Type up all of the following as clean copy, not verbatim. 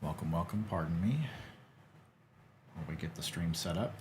Welcome, welcome, pardon me. While we get the stream set up.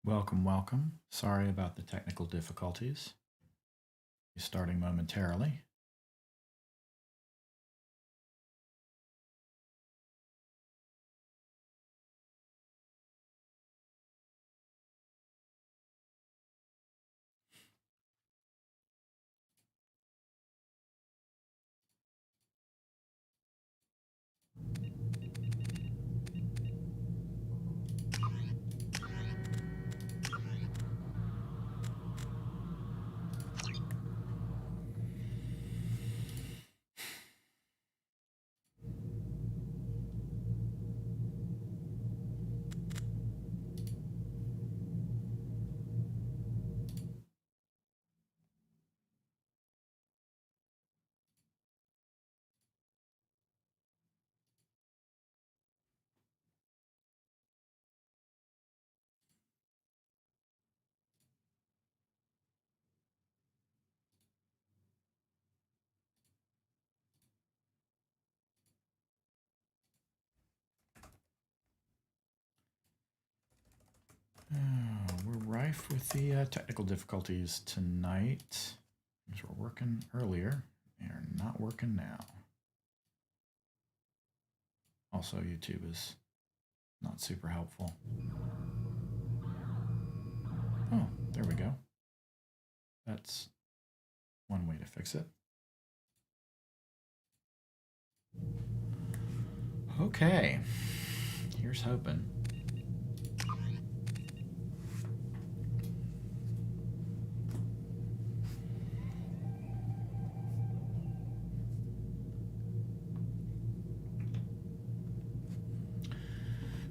Welcome, welcome. Sorry about the technical difficulties. Starting momentarily. We're rife with the technical difficulties tonight. These were working earlier. They are not working now. Also, YouTube is not super helpful. Oh, there we go. That's one way to fix it. Okay, here's hoping.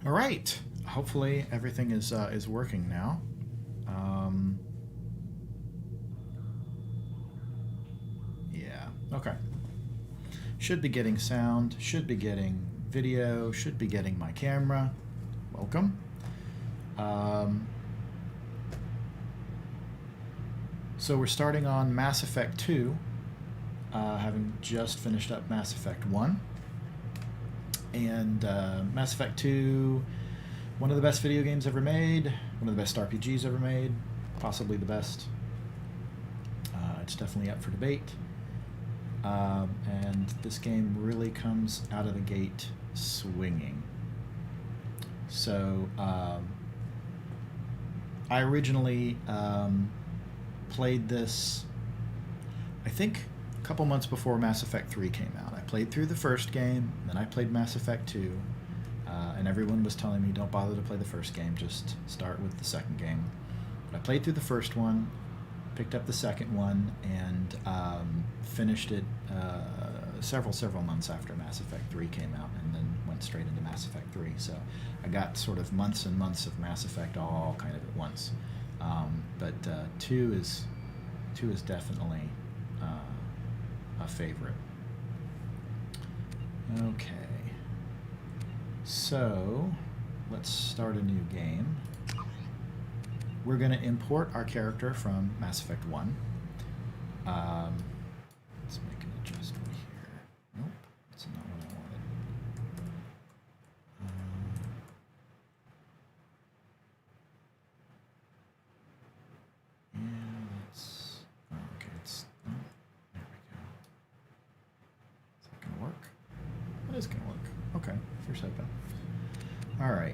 All right. Hopefully everything is working now. Yeah. Okay. Should be getting sound. Should be getting video. Should be getting my camera. Welcome. So we're starting on Mass Effect 2, having just finished up Mass Effect 1. And Mass Effect 2, one of the best video games ever made, one of the best RPGs ever made, possibly the best. It's definitely up for debate. And this game really comes out of the gate swinging. So I originally played this, I think, a couple months before Mass Effect 3 came out. I played through the first game, then I played Mass Effect 2, and everyone was telling me, don't bother to play the first game, just start with the second game. But I played through the first one, picked up the second one, and finished it several months after Mass Effect 3 came out, and then went straight into Mass Effect 3. So I got sort of months and months of Mass Effect all kind of at once. But 2 is definitely a favorite. Okay, so let's start a new game. We're going to import our character from Mass Effect 1. Let's make an adjustment here. Nope, that's not what I wanted. And let's... okay, it's... oh, there we go. Is that going to work? It is going to work. Okay, here's hoping. All right.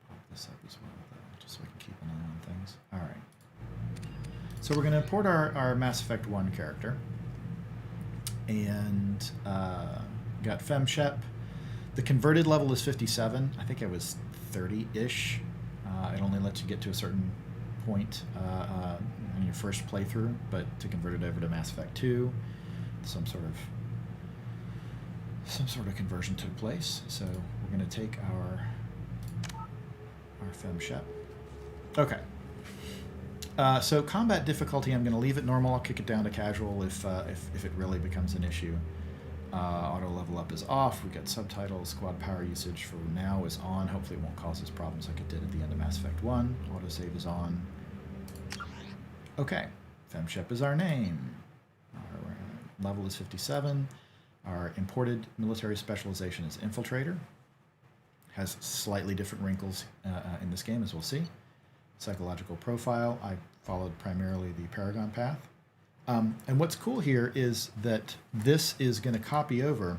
Pop this up as well, though, just so I can keep an eye on things. All right. So we're going to import our Mass Effect 1 character. And got FemShep. The converted level is 57. I think it was 30-ish. It only lets you get to a certain point in your first playthrough, but to convert it over to Mass Effect 2, some sort of conversion took place. So we're going to take our FemShep. Okay. So combat difficulty, I'm going to leave it normal. I'll kick it down to casual if it really becomes an issue. Auto level up is off. We got subtitles. Squad power usage for now is on. Hopefully it won't cause us problems like it did at the end of Mass Effect 1. Autosave is on. Okay. FemShep is our name. Our level is 57. Our imported military specialization is Infiltrator. has slightly different wrinkles in this game, as we'll see. Psychological profile, I followed primarily the Paragon path. And what's cool here is that this is going to copy over.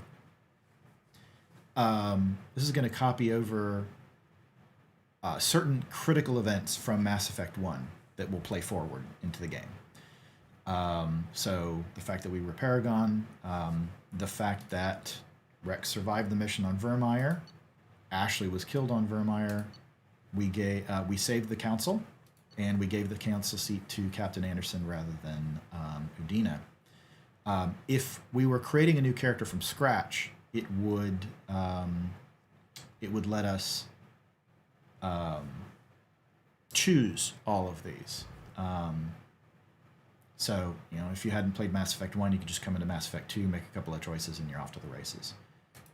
Certain critical events from Mass Effect 1 that will play forward into the game. So the fact that we were Paragon, the fact that Rex survived the mission on Vermeer, Ashley was killed on Vermeer, we saved the Council, and we gave the Council seat to Captain Anderson rather than Udina. If we were creating a new character from scratch, it would let us choose all of these. So, if you hadn't played Mass Effect 1, you could just come into Mass Effect 2, make a couple of choices, and you're off to the races.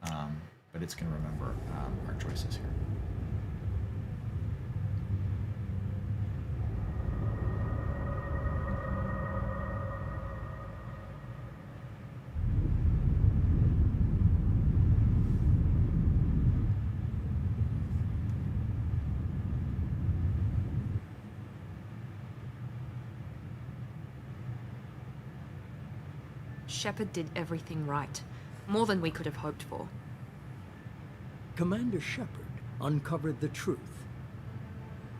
But it's going to remember our choices here. Shepard did everything right. More than we could have hoped for. Commander Shepard uncovered the truth.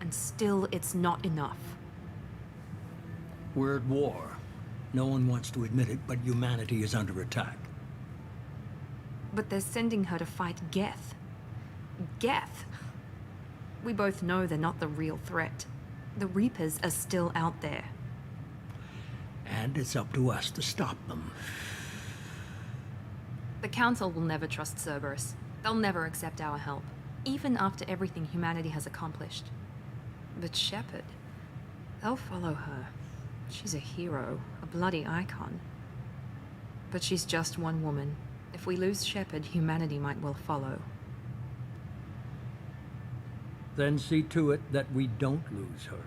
And still, it's not enough. We're at war. No one wants to admit it, but humanity is under attack. But they're sending her to fight Geth. Geth! We both know they're not the real threat. The Reapers are still out there. And it's up to us to stop them. The Council will never trust Cerberus. They'll never accept our help, even after everything humanity has accomplished. But Shepard, they'll follow her. She's a hero, a bloody icon. But she's just one woman. If we lose Shepard, humanity might well follow. Then see to it that we don't lose her.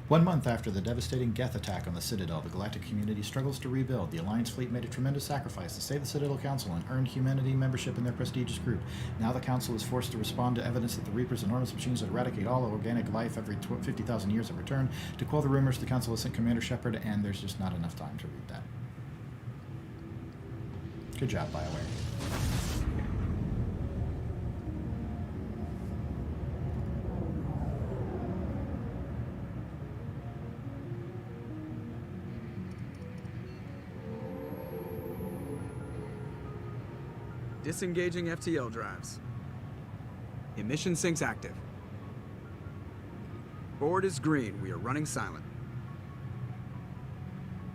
1 month after the devastating Geth attack on the Citadel, the galactic community struggles to rebuild. The Alliance fleet made a tremendous sacrifice to save the Citadel Council and earned humanity membership in their prestigious group. Now the Council is forced to respond to evidence that the Reapers' enormous machines that eradicate all organic life every 50,000 years have returned. To quell the rumors, the Council has sent Commander Shepard, and there's just not enough time to read that. Good job, BioWare. Disengaging FTL drives. Emission sinks active. Board is green. We are running silent.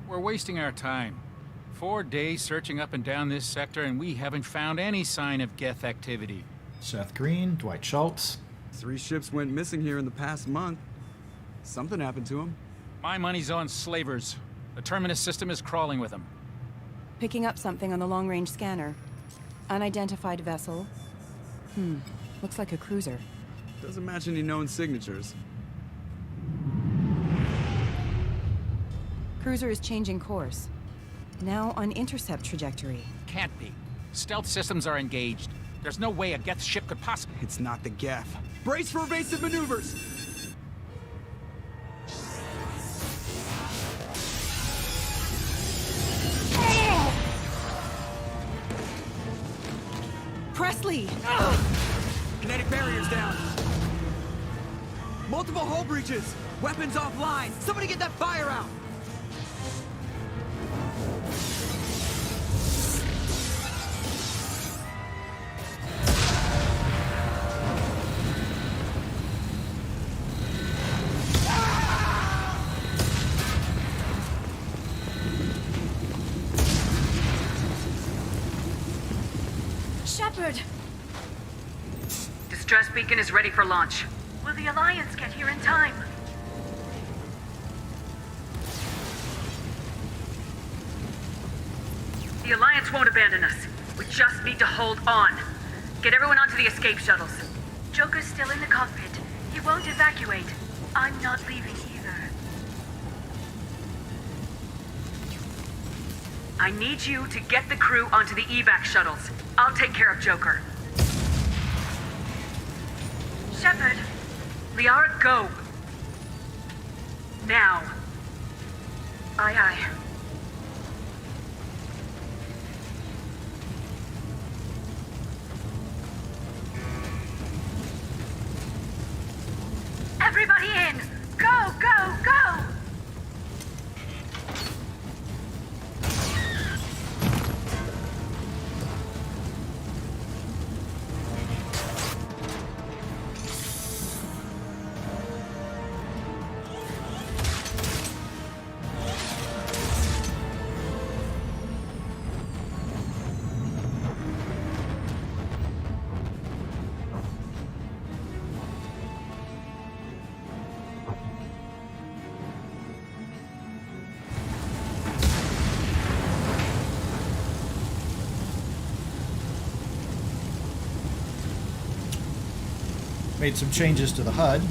We're wasting our time. 4 days searching up and down this sector, and we haven't found any sign of Geth activity. Seth Green, Dwight Schultz. 3 ships went missing here in the past month. Something happened to them. My money's on slavers. The Terminus system is crawling with them. Picking up something on the long-range scanner. Unidentified vessel. Looks like a cruiser. Doesn't match any known signatures. Cruiser is changing course. Now on intercept trajectory. Can't be. Stealth systems are engaged. There's no way a Geth ship could possibly... It's not the Geth. Brace for evasive maneuvers! Presley! Kinetic barriers down. Multiple hull breaches. Weapons offline. Somebody get that fire out. Shepard! Distress beacon is ready for launch. Will the Alliance get here in time? The Alliance won't abandon us. We just need to hold on. Get everyone onto the escape shuttles. Joker's still in the cockpit. He won't evacuate. I'm not leaving either. I need you to get the crew onto the evac shuttles. I'll take care of Joker. Shepard. Liara, go. Now. Aye, aye. Everybody in! Go, go, go! Made some changes to the HUD.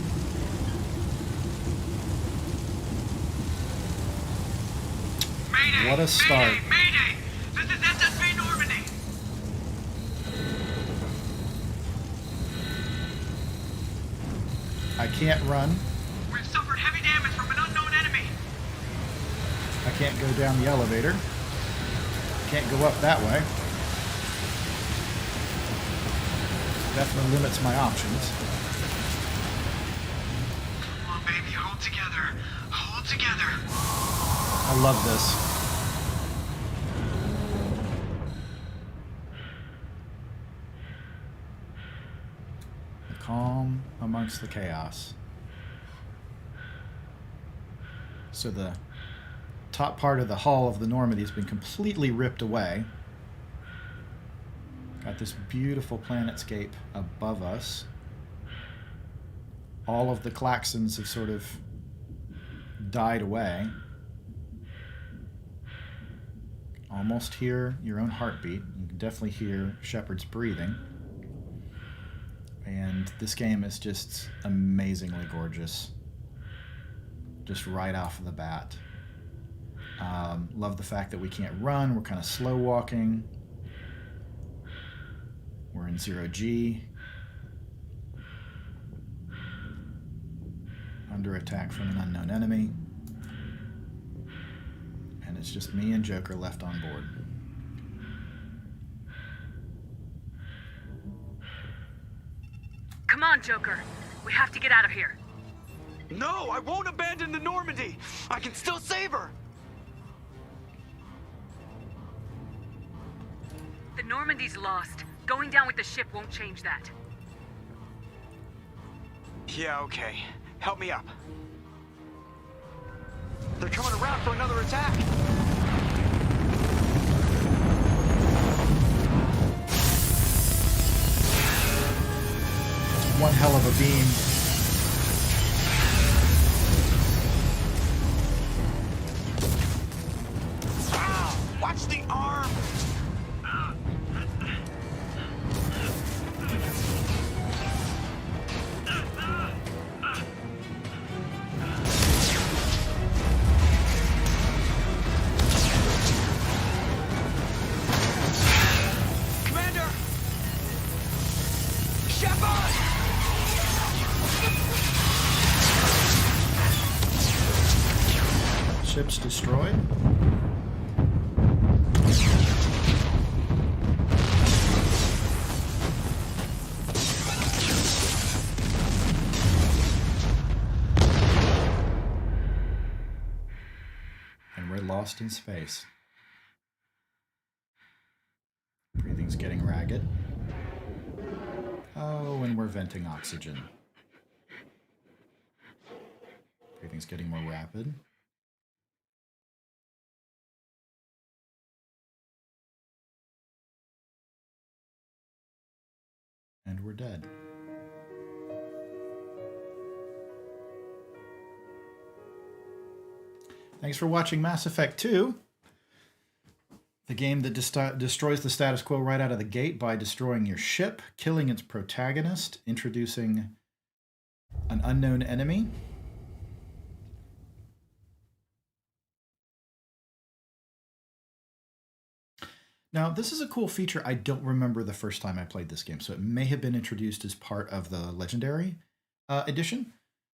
Mayday, What a start. Mayday! This is SSV Normandy! I can't run. We've suffered heavy damage from an unknown enemy. I can't go down the elevator. Can't go up that way. Definitely limits my options. Come on, baby, hold together. Hold together. I love this. The calm amongst the chaos. So the top part of the hull of the Normandy has been completely ripped away. Got this beautiful planetscape above us. All of the klaxons have sort of died away. Almost hear your own heartbeat. You can definitely hear Shepard's breathing. And this game is just amazingly gorgeous. Just right off of the bat. Love the fact that we can't run. We're kind of slow walking. We're in 0G. Under attack from an unknown enemy. And it's just me and Joker left on board. Come on, Joker. We have to get out of here. No, I won't abandon the Normandy. I can still save her. The Normandy's lost. Going down with the ship won't change that. Yeah, okay. Help me up. They're coming around for another attack. One hell of a beam. Ah, watch the arm. Commander! Shepard! Ship's destroyed. And we're lost in space. Breathing's getting ragged. Oh, and we're venting oxygen. Breathing's getting more rapid. And we're dead. Thanks for watching Mass Effect 2, the game that destroys the status quo right out of the gate by destroying your ship, killing its protagonist, introducing an unknown enemy, Now, this is a cool feature. I don't remember the first time I played this game, so it may have been introduced as part of the Legendary edition.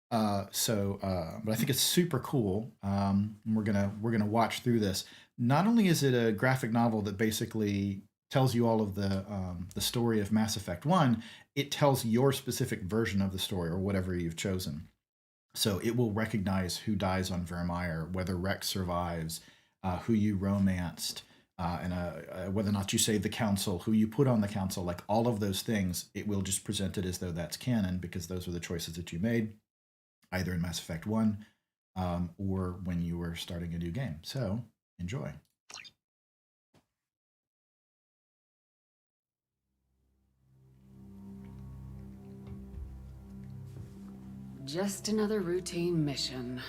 But I think it's super cool. We're gonna watch through this. Not only is it a graphic novel that basically tells you all of the story of Mass Effect 1, it tells your specific version of the story or whatever you've chosen. So it will recognize who dies on Vermeer, whether Rex survives, who you romanced, and whether or not you save the council, who you put on the council, like all of those things. It will just present it as though that's canon because those were the choices that you made, either in Mass Effect 1 or when you were starting a new game. So enjoy. Just another routine mission.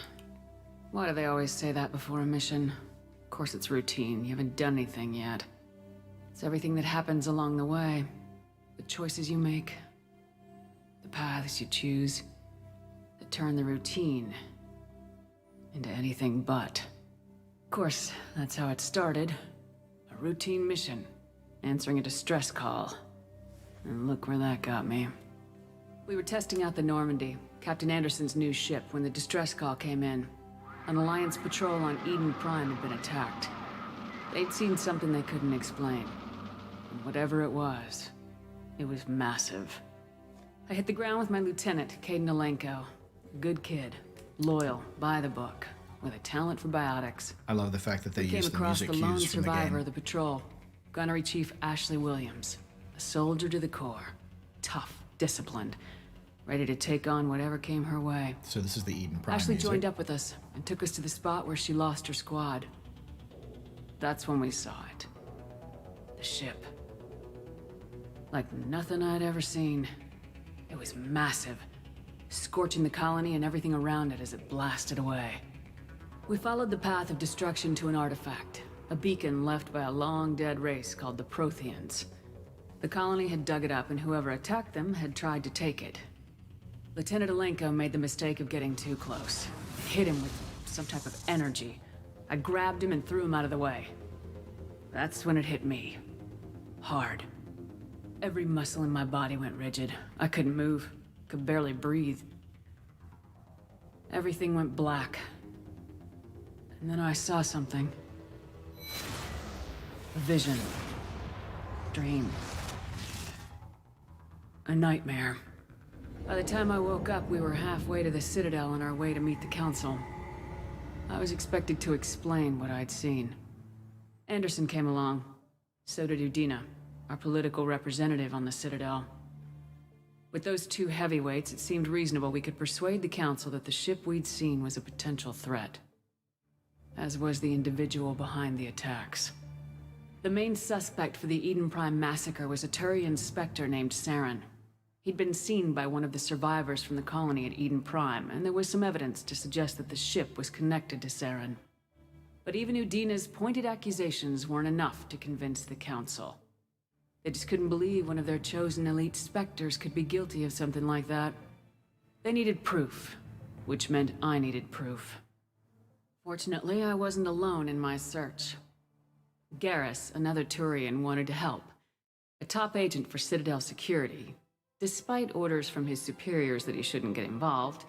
Why do they always say that before a mission? Of course it's routine. You haven't done anything yet. It's everything that happens along the way. The choices you make. The paths you choose. That turn the routine into anything but. Of course, that's how it started. A routine mission. Answering a distress call. And look where that got me. We were testing out the Normandy, Captain Anderson's new ship, when the distress call came in. An Alliance patrol on Eden Prime had been attacked. They'd seen something they couldn't explain. And whatever it was massive. I hit the ground with my lieutenant, Caden Alenko. A good kid, loyal, by the book, with a talent for biotics. I love the fact that they Came use the across music the lone cues from the survivor game. of the patrol, Gunnery Chief Ashley Williams. A soldier to the core. Tough, disciplined. Ready to take on whatever came her way. So this is the Eden Prime Ashley music. joined up with us and took us to the spot where she lost her squad. That's when we saw it. The ship. Like nothing I'd ever seen. It was massive, scorching the colony and everything around it as it blasted away. We followed the path of destruction to an artifact, a beacon left by a long-dead race called the Protheans. The colony had dug it up, and whoever attacked them had tried to take it. Lieutenant Alenko made the mistake of getting too close. Hit him with some type of energy. I grabbed him and threw him out of the way. That's when it hit me. Hard. Every muscle in my body went rigid. I couldn't move. Could barely breathe. Everything went black. And then I saw something. A vision. Dream. A nightmare. By the time I woke up, we were halfway to the Citadel on our way to meet the Council. I was expected to explain what I'd seen. Anderson came along. So did Udina, our political representative on the Citadel. With those two heavyweights, it seemed reasonable we could persuade the Council that the ship we'd seen was a potential threat. As was the individual behind the attacks. The main suspect for the Eden Prime massacre was a Turian Spectre named Saren. He'd been seen by one of the survivors from the colony at Eden Prime, and there was some evidence to suggest that the ship was connected to Saren. But even Udina's pointed accusations weren't enough to convince the Council. They just couldn't believe one of their chosen elite Spectres could be guilty of something like that. They needed proof, which meant I needed proof. Fortunately, I wasn't alone in my search. Garrus, another Turian, wanted to help. A top agent for Citadel security. Despite orders from his superiors that he shouldn't get involved,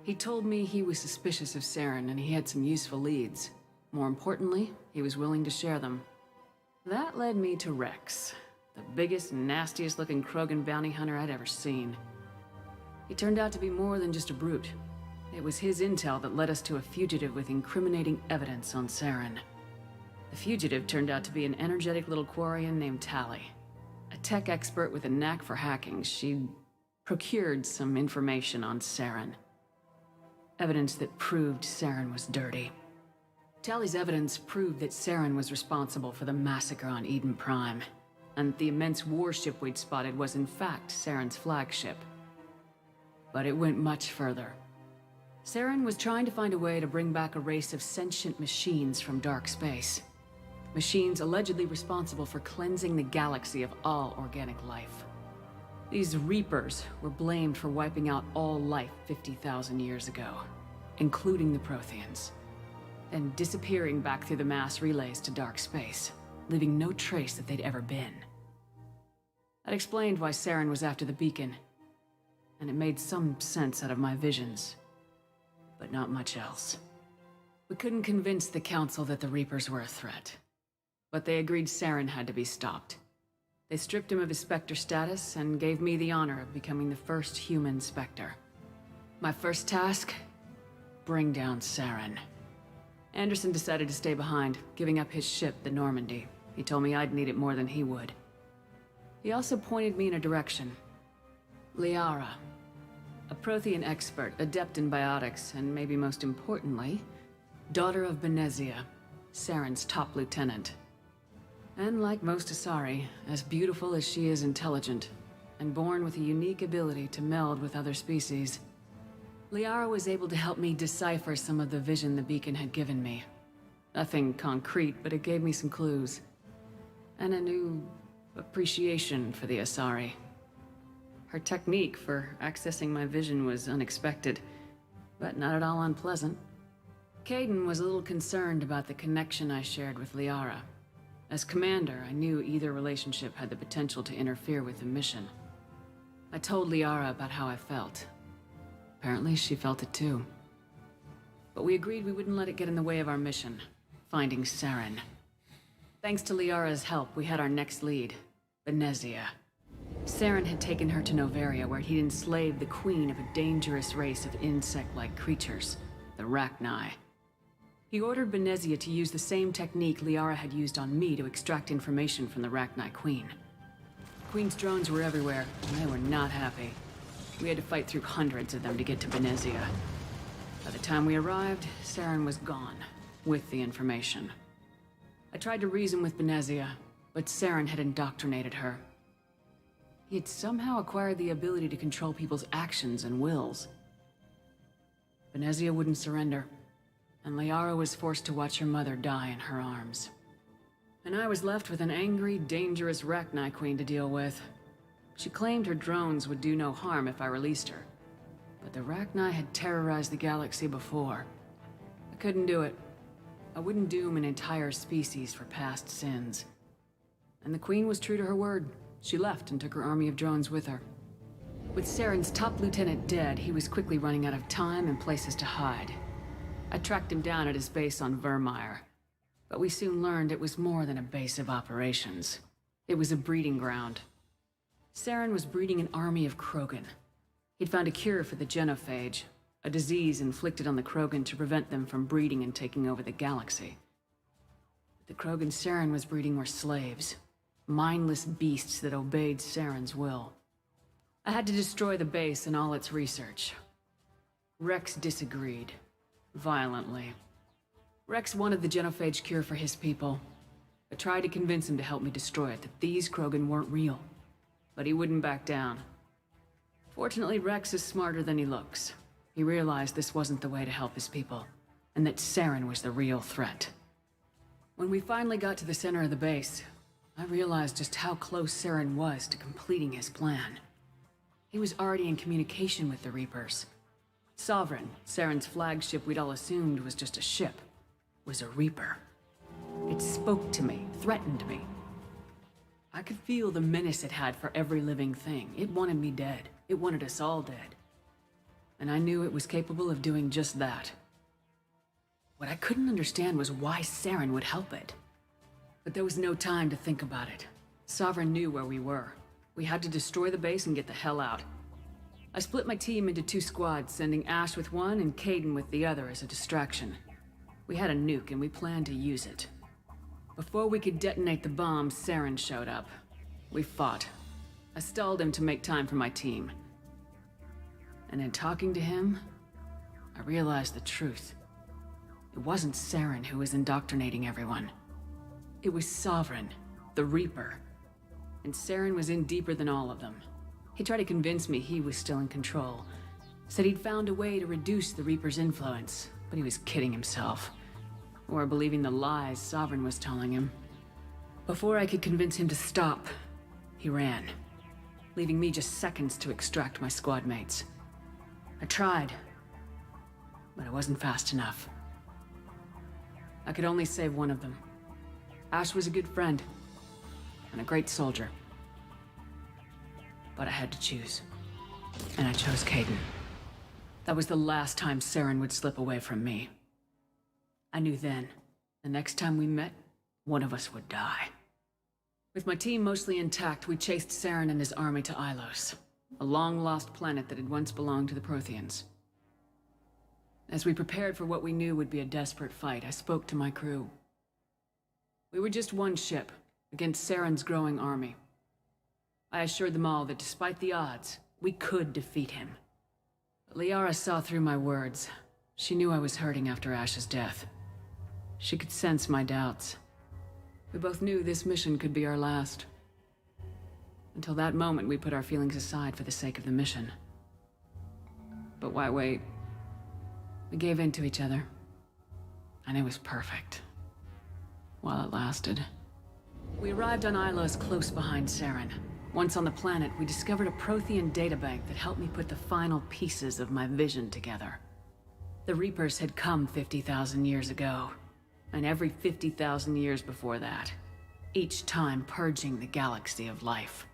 he told me he was suspicious of Saren and he had some useful leads. More importantly, he was willing to share them. That led me to Rex, the biggest, nastiest looking Krogan bounty hunter I'd ever seen. He turned out to be more than just a brute. It was his intel that led us to a fugitive with incriminating evidence on Saren. The fugitive turned out to be an energetic little Quarian named Tali. A tech expert with a knack for hacking. She'd procured some information on Saren. Evidence that proved Saren was dirty. Tali's evidence proved that Saren was responsible for the massacre on Eden Prime, and the immense warship we'd spotted was in fact Saren's flagship. But it went much further. Saren was trying to find a way to bring back a race of sentient machines from dark space. Machines allegedly responsible for cleansing the galaxy of all organic life. These Reapers were blamed for wiping out all life 50,000 years ago, including the Protheans, then disappearing back through the mass relays to dark space. leaving no trace that they'd ever been. That explained why Saren was after the beacon, and it made some sense out of my visions, but not much else. We couldn't convince the Council that the Reapers were a threat, but they agreed Saren had to be stopped. They stripped him of his Spectre status and gave me the honor of becoming the first human Spectre. My first task? Bring down Saren. Anderson decided to stay behind, giving up his ship, the Normandy. He told me I'd need it more than he would. He also pointed me in a direction. Liara. A Prothean expert, adept in biotics, and maybe most importantly, daughter of Benezia, Saren's top lieutenant. And like most Asari, as beautiful as she is intelligent, and born with a unique ability to meld with other species. Liara was able to help me decipher some of the vision the beacon had given me. Nothing concrete, but it gave me some clues. And a new appreciation for the Asari. Her technique for accessing my vision was unexpected, but not at all unpleasant. Kaidan was a little concerned about the connection I shared with Liara. As commander, I knew either relationship had the potential to interfere with the mission. I told Liara about how I felt. Apparently, she felt it too. But we agreed we wouldn't let it get in the way of our mission, finding Saren. Thanks to Liara's help, we had our next lead, Benezia. Saren had taken her to Noveria, where he'd enslaved the queen of a dangerous race of insect-like creatures, the Rachni. He ordered Benezia to use the same technique Liara had used on me to extract information from the Rachni Queen. The Queen's drones were everywhere, and they were not happy. We had to fight through hundreds of them to get to Benezia. By the time we arrived, Saren was gone, with the information. I tried to reason with Benezia, but Saren had indoctrinated her. He had somehow acquired the ability to control people's actions and wills. Benezia wouldn't surrender, and Liara was forced to watch her mother die in her arms. And I was left with an angry, dangerous Rachni Queen to deal with. She claimed her drones would do no harm if I released her. But the Rachni had terrorized the galaxy before. I couldn't do it. I wouldn't doom an entire species for past sins. And the Queen was true to her word. She left and took her army of drones with her. With Saren's top lieutenant dead, he was quickly running out of time and places to hide. I tracked him down at his base on Vermeer, but we soon learned it was more than a base of operations. It was a breeding ground. Saren was breeding an army of Krogan. He'd found a cure for the genophage, a disease inflicted on the Krogan to prevent them from breeding and taking over the galaxy. The Krogan Saren was breeding were slaves, mindless beasts that obeyed Saren's will. I had to destroy the base and all its research. Rex disagreed. Violently. Rex wanted the genophage cure for his people. I tried to convince him to help me destroy it, that these Krogan weren't real. But he wouldn't back down. Fortunately, Rex is smarter than he looks. He realized this wasn't the way to help his people, and that Saren was the real threat. When we finally got to the center of the base, I realized just how close Saren was to completing his plan. He was already in communication with the Reapers. Sovereign, Saren's flagship we'd all assumed was just a ship, was a Reaper. It spoke to me, threatened me. I could feel the menace it had for every living thing. It wanted me dead. It wanted us all dead. And I knew it was capable of doing just that. What I couldn't understand was why Saren would help it. But there was no time to think about it. Sovereign knew where we were. We had to destroy the base and get the hell out. I split my team into 2 squads, sending Ash with one and Kaidan with the other as a distraction. We had a nuke and we planned to use it. Before we could detonate the bomb, Saren showed up. We fought. I stalled him to make time for my team. And in talking to him, I realized the truth. It wasn't Saren who was indoctrinating everyone. It was Sovereign, the Reaper. And Saren was in deeper than all of them. He tried to convince me he was still in control. Said he'd found a way to reduce the Reaper's influence, but he was kidding himself. Or believing the lies Sovereign was telling him. Before I could convince him to stop, he ran, leaving me just seconds to extract my squad mates. I tried, but I wasn't fast enough. I could only save one of them. Ash was a good friend. And a great soldier. But I had to choose. And I chose Caden. That was the last time Saren would slip away from me. I knew then, the next time we met, one of us would die. With my team mostly intact, we chased Saren and his army to Ilos, a long-lost planet that had once belonged to the Protheans. As we prepared for what we knew would be a desperate fight, I spoke to my crew. We were just one ship, against Saren's growing army. I assured them all that despite the odds, we could defeat him. But Liara saw through my words. She knew I was hurting after Ash's death. She could sense my doubts. We both knew this mission could be our last. Until that moment, we put our feelings aside for the sake of the mission. But why wait? We gave in to each other. And it was perfect. While it lasted. We arrived on Ilos close behind Saren. Once on the planet, we discovered a Prothean databank that helped me put the final pieces of my vision together. The Reapers had come 50,000 years ago, and every 50,000 years before that, each time purging the galaxy of life.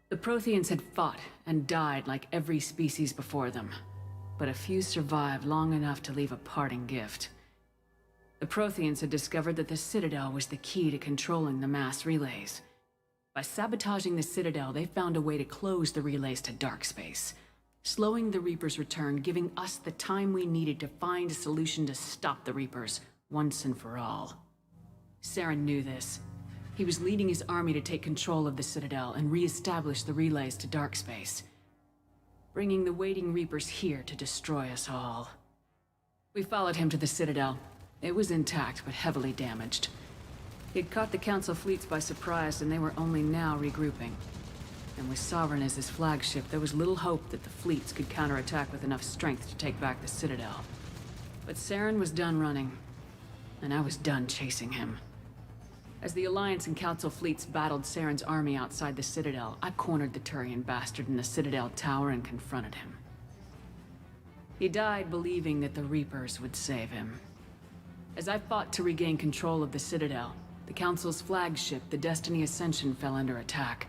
The Protheans had fought and died like every species before them, but a few survived long enough to leave a parting gift. The Protheans had discovered that the Citadel was the key to controlling the mass relays. By sabotaging the Citadel, they found a way to close the relays to dark space, slowing the Reapers' return, giving us the time we needed to find a solution to stop the Reapers once and for all. Saren knew this. He was leading his army to take control of the Citadel and re-establish the relays to dark space, bringing the waiting Reapers here to destroy us all. We followed him to the Citadel. It was intact, but heavily damaged. He'd caught the Council fleets by surprise, and they were only now regrouping. And with Sovereign as his flagship, there was little hope that the fleets could counterattack with enough strength to take back the Citadel. But Saren was done running, and I was done chasing him. As the Alliance and Council fleets battled Saren's army outside the Citadel, I cornered the Turian bastard in the Citadel tower and confronted him. He died believing that the Reapers would save him. As I fought to regain control of the Citadel, the Council's flagship, the Destiny Ascension, fell under attack.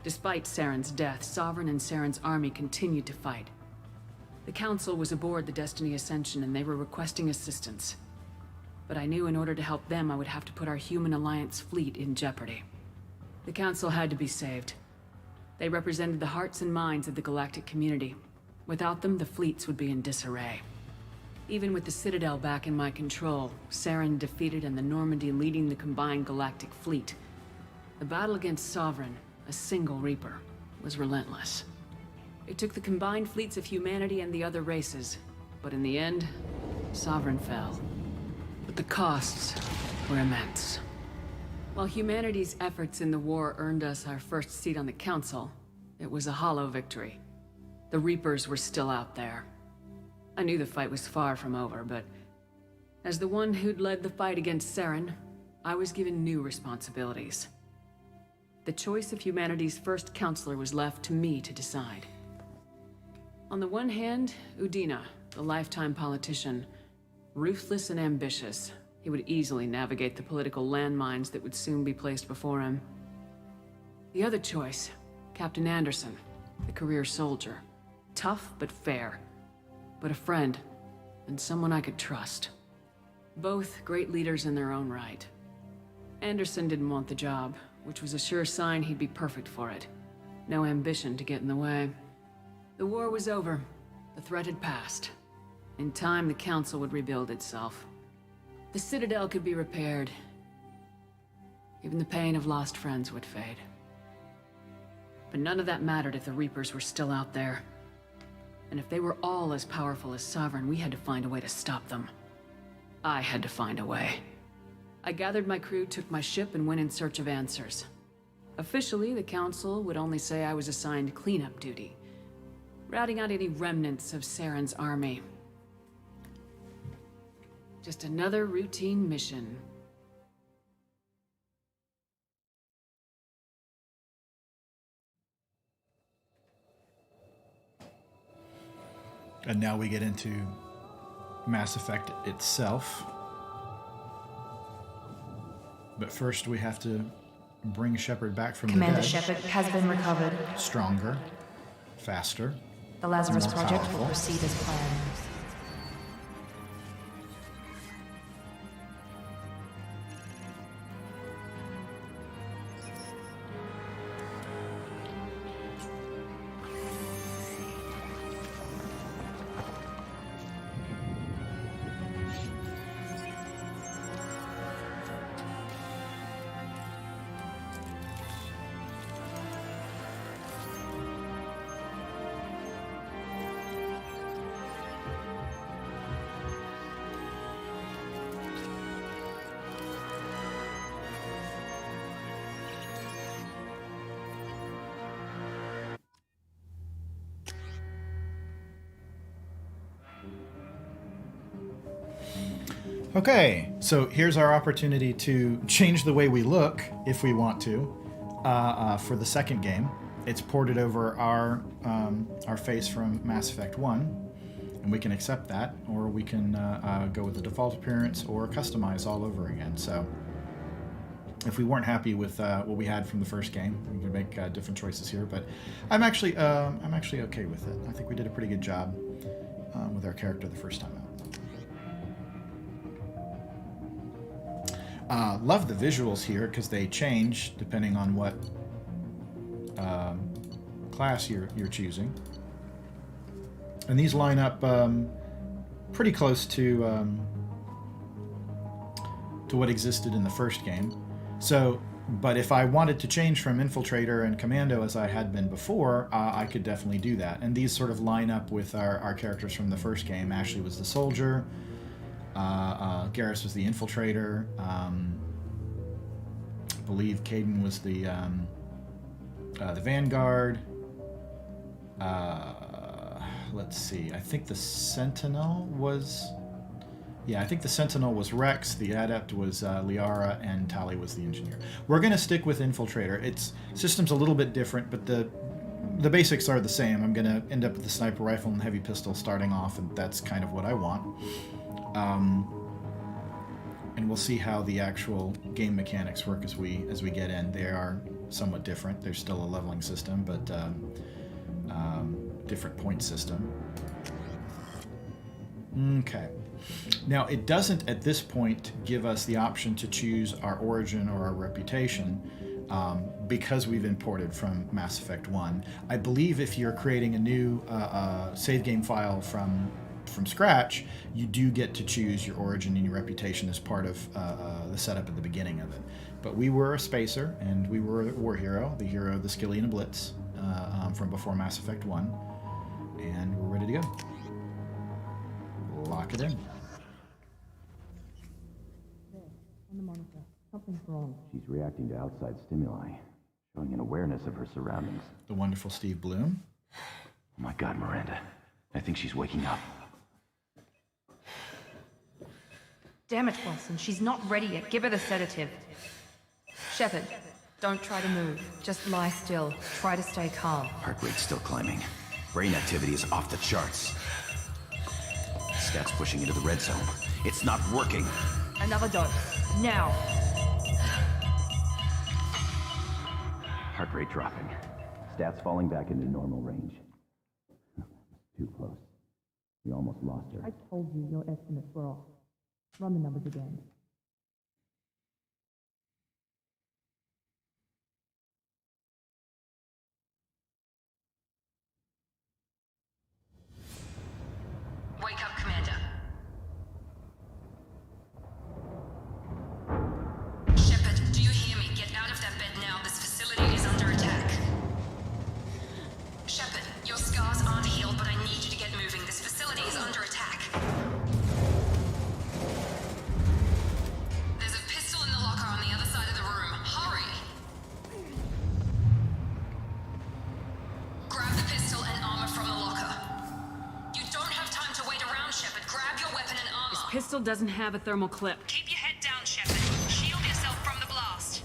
Despite Saren's death, Sovereign and Saren's army continued to fight. The Council was aboard the Destiny Ascension and they were requesting assistance. But I knew in order to help them, I would have to put our human Alliance fleet in jeopardy. The Council had to be saved. They represented the hearts and minds of the galactic community. Without them, the fleets would be in disarray. Even with the Citadel back in my control, Saren defeated and the Normandy leading the combined galactic fleet. The battle against Sovereign, a single Reaper, was relentless. It took the combined fleets of humanity and the other races, but in the end, Sovereign fell. But the costs were immense. While humanity's efforts in the war earned us our first seat on the Council, it was a hollow victory. The Reapers were still out there. I knew the fight was far from over, but as the one who'd led the fight against Saren, I was given new responsibilities. The choice of humanity's first counselor was left to me to decide. On the one hand, Udina, the lifetime politician, ruthless and ambitious, he would easily navigate the political landmines that would soon be placed before him. The other choice, Captain Anderson, the career soldier, tough but fair. But a friend, and someone I could trust. Both great leaders in their own right. Anderson didn't want the job, which was a sure sign he'd be perfect for it. No ambition to get in the way. The war was over. The threat had passed. In time, the Council would rebuild itself. The Citadel could be repaired. Even the pain of lost friends would fade. But none of that mattered if the Reapers were still out there. And if they were all as powerful as Sovereign, we had to find a way to stop them. I had to find a way. I gathered my crew, took my ship, and went in search of answers. Officially, the Council would only say I was assigned cleanup duty, routing out any remnants of Saren's army. Just another routine mission. And now we get into Mass Effect itself. But first we have to bring Shepard back from Commander the dead. Shepard has been recovered. Stronger, faster. The Lazarus More Project powerful. will proceed as planned. Okay, so here's our opportunity to change the way we look, if we want to, for the second game. It's ported over our face from Mass Effect 1, and we can accept that, or we can go with the default appearance or customize all over again. So if we weren't happy with what we had from the first game, we can make different choices here. But I'm actually okay with it. I think we did a pretty good job with our character the first time out. Love the visuals here because they change depending on what class you're choosing, and these line up pretty close to what existed in the first game. So, but if I wanted to change from Infiltrator and Commando as I had been before, I could definitely do that. And these sort of line up with our characters from the first game. Ashley was the soldier. Garrus was the infiltrator. I believe Caden was the vanguard. Let's see. I think the Sentinel was. Yeah, I think the Sentinel was Rex. The Adept was Liara, and Tali was the engineer. We're gonna stick with Infiltrator. Its system's a little bit different, but the basics are the same. I'm gonna end up with the sniper rifle and heavy pistol starting off, and that's kind of what I want. And we'll see how the actual game mechanics work as we get in. They are somewhat different. There's still a leveling system, but different point system. Okay. Now, it doesn't at this point give us the option to choose our origin or our reputation because we've imported from Mass Effect 1. I believe if you're creating a new save game file from scratch, you do get to choose your origin and your reputation as part of the setup at the beginning of it. But we were a spacer, and we were a war hero, the hero of the Skillian Blitz from before Mass Effect 1, and we're ready to go. Lock it in. On the monitor, something's wrong. She's reacting to outside stimuli, showing an awareness of her surroundings. The wonderful Steve Bloom. Oh my God, Miranda. I think she's waking up. Damn it, Wilson. She's not ready yet. Give her the sedative. Shepard, don't try to move. Just lie still. Try to stay calm. Heart rate's still climbing. Brain activity is off the charts. Stats pushing into the red zone. It's not working. Another dose. Now. Heart rate dropping. Stats falling back into normal range. Too close. We almost lost her. I told you your estimates were off. Run the numbers again. Wake up, Commander. Shepard, do you hear me? Get out of that bed now. This facility is under attack. Shepard, your scars aren't healed, but I need you to get moving. This facility is under attack. There's a pistol in the locker on the other side of the room. Hurry! Grab the pistol and armor from the locker. You don't have time to wait around, Shepard. Grab your weapon and armor. This pistol doesn't have a thermal clip. Keep your head down, Shepard. Shield yourself from the blast.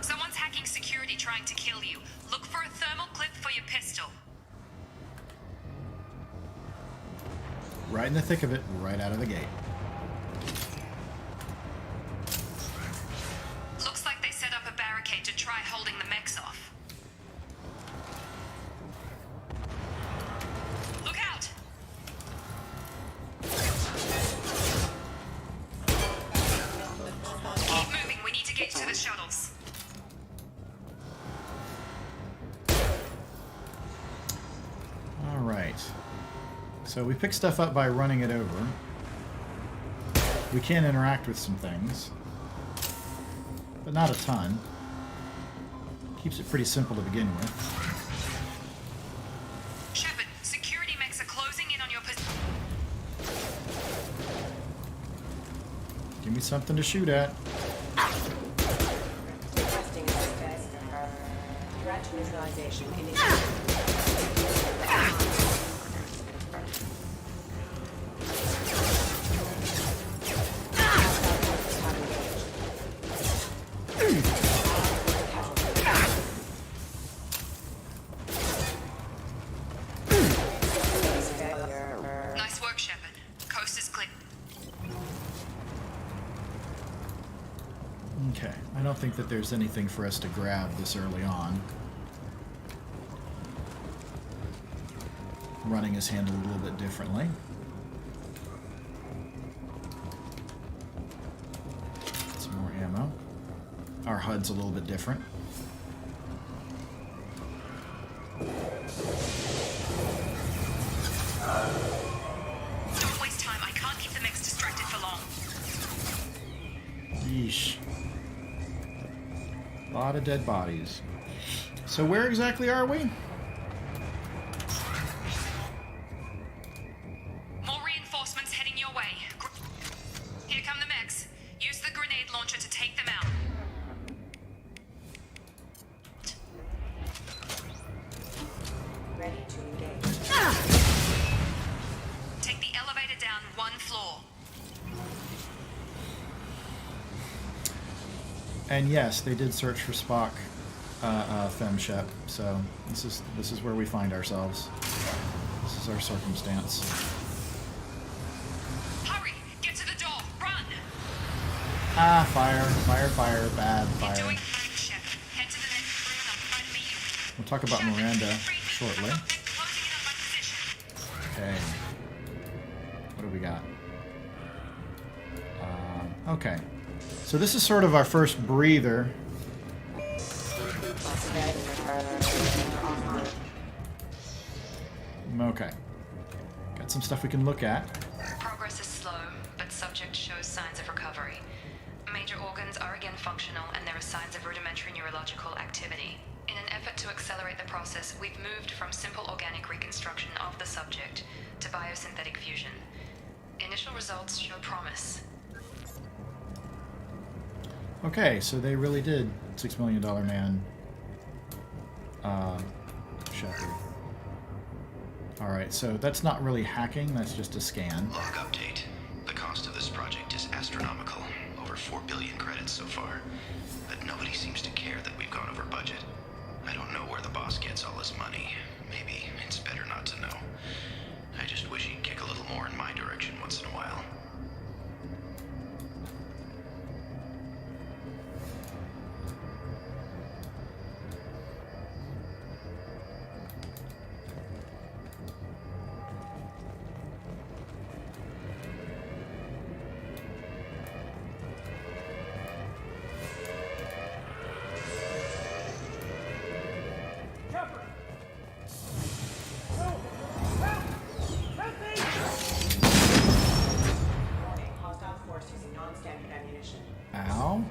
Someone's hacking security trying to kill you. Look for a thermal clip for your pistol. Right in the thick of it, right out of the gate. So we pick stuff up by running it over. We can interact with some things, but not a ton. Keeps it pretty simple to begin with. Shepard, security mechs are closing in on your position. Give me something to shoot at. Requesting assistance. Threat neutralization initiated. Nice work, Shepard. Coast is clear. Okay, I don't think that there's anything for us to grab this early on. Running is handled a little bit differently. Some more ammo. Our HUD's a little bit different. Don't waste time. I can't keep the mechs distracted for long. Yeesh. A lot of dead bodies. So where exactly are we? More reinforcements heading your way. Here come the mechs. Use the grenade launcher to take them out. Ready to engage. Take the elevator down one floor. And yes, they did search for Spock, FemShep. So this is where we find ourselves. This is our circumstance. Hurry! Get to the door! Run! Ah, fire, fire, fire, bad You're fire. doing fine, Shepard. Head to the next room and I'll try to meet you. We'll talk about Miranda shortly. I've got them closing in on my position. Okay. What do we got? Okay. So this is sort of our first breather. Okay. Got some stuff we can look at. Progress is slow, but subject shows signs of recovery. Major organs are again functional, and there are signs of rudimentary neurological activity. In an effort to accelerate the process, we've moved from simple organic reconstruction of the subject to biosynthetic fusion. Initial results show promise. Okay, so they really did $6 Million Man Shepard. Alright, so that's not really hacking, that's just a scan. Log update. The cost of this project is astronomical. Over 4 billion credits so far. But nobody seems to care that we've gone over budget. I don't know where the boss gets all his money. Maybe it's better not to know. I just wish he'd kick a little more in my direction once in a while. Ow.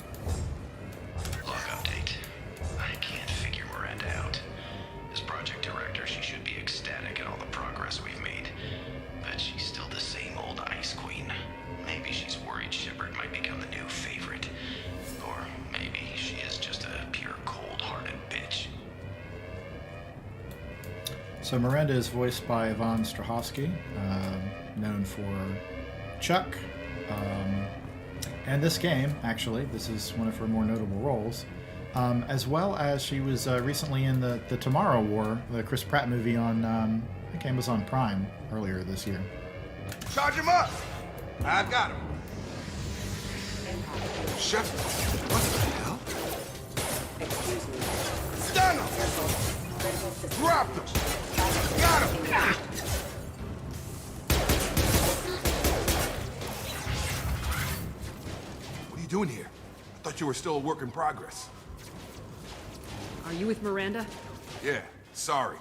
Log update. I can't figure Miranda out. As project director, she should be ecstatic at all the progress we've made. But she's still the same old Ice Queen. Maybe she's worried Shepard might become the new favorite. Or maybe she is just a pure cold-hearted bitch. So Miranda is voiced by Yvonne Strahovski, known for Chuck. And this game, actually, this is one of her more notable roles, as well as she was recently in the Tomorrow War, the Chris Pratt movie on, I think Amazon Prime earlier this year. Charge him up! I've got him. Shut What the hell? Excuse me. Stun him! Dropped him! Got him! What are you doing here? I thought you were still a work in progress. Are you with Miranda? Yeah, sorry.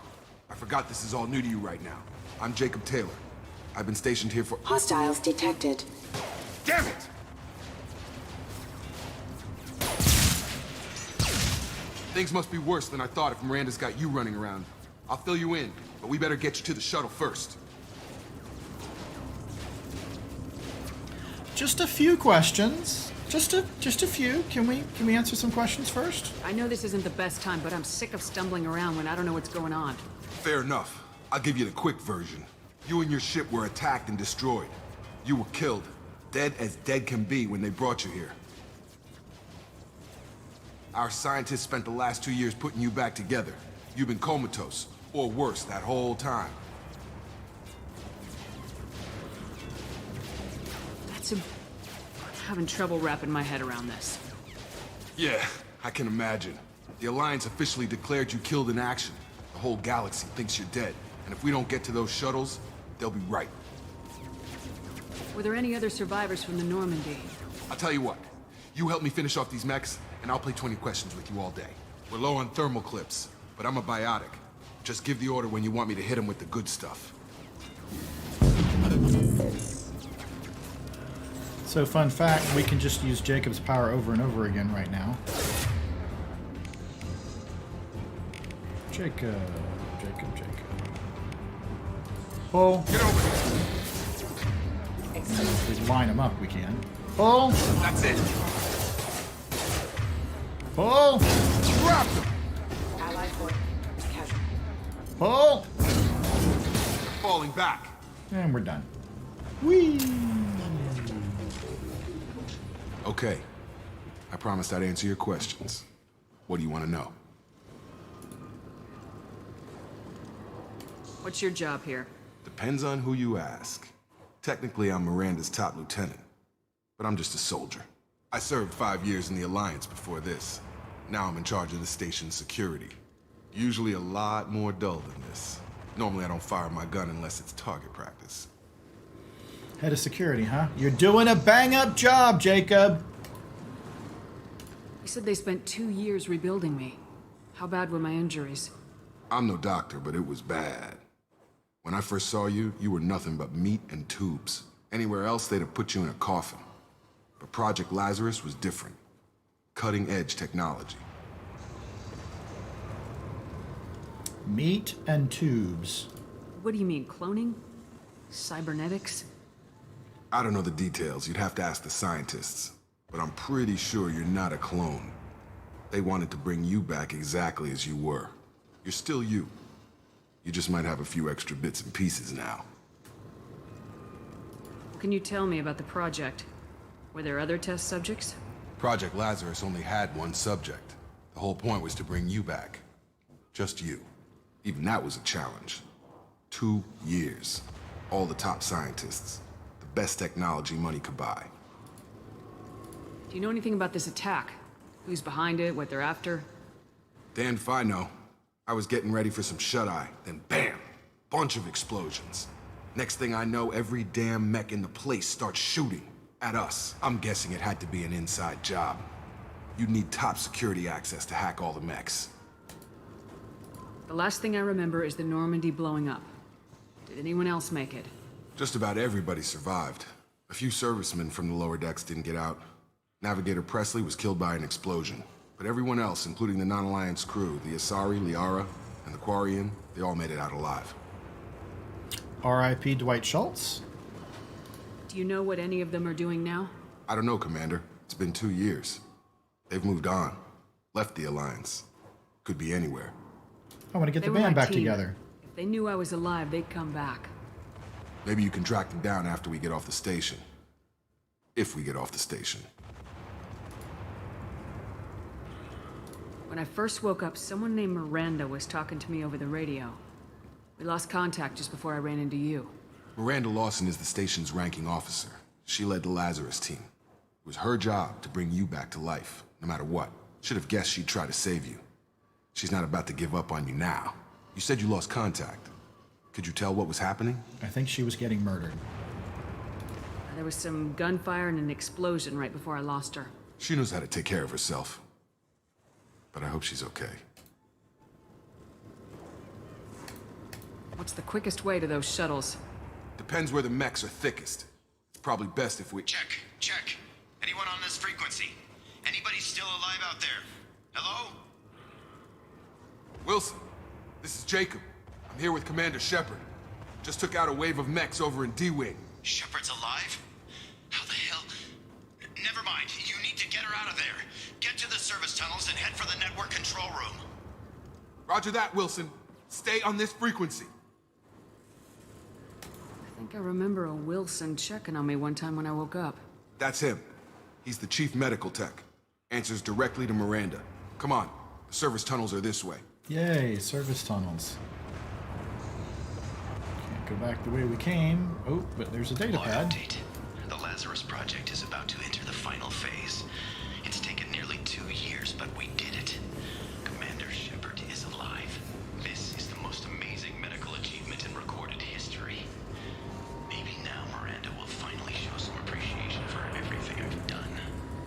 I forgot this is all new to you right now. I'm Jacob Taylor. I've been stationed here for— Hostiles detected. Damn it! Things must be worse than I thought if Miranda's got you running around. I'll fill you in, but we better get you to the shuttle first. Just a few questions. Just a few. Can we answer some questions first? I know this isn't the best time, but I'm sick of stumbling around when I don't know what's going on. Fair enough. I'll give you the quick version. You and your ship were attacked and destroyed. You were killed. Dead as dead can be when they brought you here. Our scientists spent the last 2 years putting you back together. You've been comatose, or worse, that whole time. I'm having trouble wrapping my head around this. Yeah, I can imagine. The Alliance officially declared you killed in action. The whole galaxy thinks you're dead. And if we don't get to those shuttles, they'll be right. Were there any other survivors from the Normandy? I'll tell you what. You help me finish off these mechs, and I'll play 20 questions with you all day. We're low on thermal clips, but I'm a biotic. Just give the order when you want me to hit them with the good stuff. So, fun fact, we can just use Jacob's power over and over again right now. Jacob. Pull. Get over here. If we line them up, we can. Pull. That's it. Pull. Drop them. Allied force casual. Pull. They're falling back. And we're done. Whee! Okay. I promised I'd answer your questions. What do you want to know? What's your job here? Depends on who you ask. Technically, I'm Miranda's top lieutenant, but I'm just a soldier. I served 5 years in the Alliance before this. Now I'm in charge of the station's security. Usually a lot more dull than this. Normally I don't fire my gun unless it's target practice. Head of security, huh? You're doing a bang-up job, Jacob! You said they spent 2 years rebuilding me. How bad were my injuries? I'm no doctor, but it was bad. When I first saw you, you were nothing but meat and tubes. Anywhere else, they'd have put you in a coffin. But Project Lazarus was different. Cutting-edge technology. Meat and tubes. What do you mean, cloning? Cybernetics? I don't know the details. You'd have to ask the scientists. But I'm pretty sure you're not a clone. They wanted to bring you back exactly as you were. You're still you. You just might have a few extra bits and pieces now. What can you tell me about the project? Were there other test subjects? Project Lazarus only had one subject. The whole point was to bring you back. Just you. Even that was a challenge. 2 years. All the top scientists. The best technology money could buy. Do you know anything about this attack? Who's behind it, what they're after? Damned if I know. I was getting ready for some shut-eye, then bam! Bunch of explosions. Next thing I know, every damn mech in the place starts shooting. At us. I'm guessing it had to be an inside job. You'd need top security access to hack all the mechs. The last thing I remember is the Normandy blowing up. Did anyone else make it? Just about everybody survived. A few servicemen from the lower decks didn't get out. Navigator Presley was killed by an explosion. But everyone else, including the non-Alliance crew, the Asari, Liara, and the Quarian, they all made it out alive. R.I.P. Dwight Schultz? Do you know what any of them are doing now? I don't know, Commander. It's been 2 years. They've moved on. Left the Alliance. Could be anywhere. I want to get They the were band my back team. together. If they knew I was alive, they'd come back. Maybe you can track them down after we get off the station. If we get off the station. When I first woke up, someone named Miranda was talking to me over the radio. We lost contact just before I ran into you. Miranda Lawson is the station's ranking officer. She led the Lazarus team. It was her job to bring you back to life, no matter what. Should have guessed she'd try to save you. She's not about to give up on you now. You said you lost contact. Could you tell what was happening? I think she was getting murdered. There was some gunfire and an explosion right before I lost her. She knows how to take care of herself. But I hope she's okay. What's the quickest way to those shuttles? Depends where the mechs are thickest. It's probably best if we... Check. Anyone on this frequency? Anybody still alive out there? Hello? Wilson, this is Jacob. I'm here with Commander Shepard. Just took out a wave of mechs over in D-Wing. Shepard's alive? How the hell? Never mind. You need to get her out of there. Get to the service tunnels and head for the network control room. Roger that, Wilson. Stay on this frequency. I think I remember a Wilson checking on me one time when I woke up. That's him. He's the chief medical tech. Answers directly to Miranda. Come on. The service tunnels are this way. Yay, service tunnels. Can't go back the way we came. Oh, but there's a data Log pad. update. The Lazarus Project is about to enter the final phase. It's taken nearly 2 years, but we did it. Commander Shepard is alive. This is the most amazing medical achievement in recorded history. Maybe now Miranda will finally show some appreciation for everything I've done.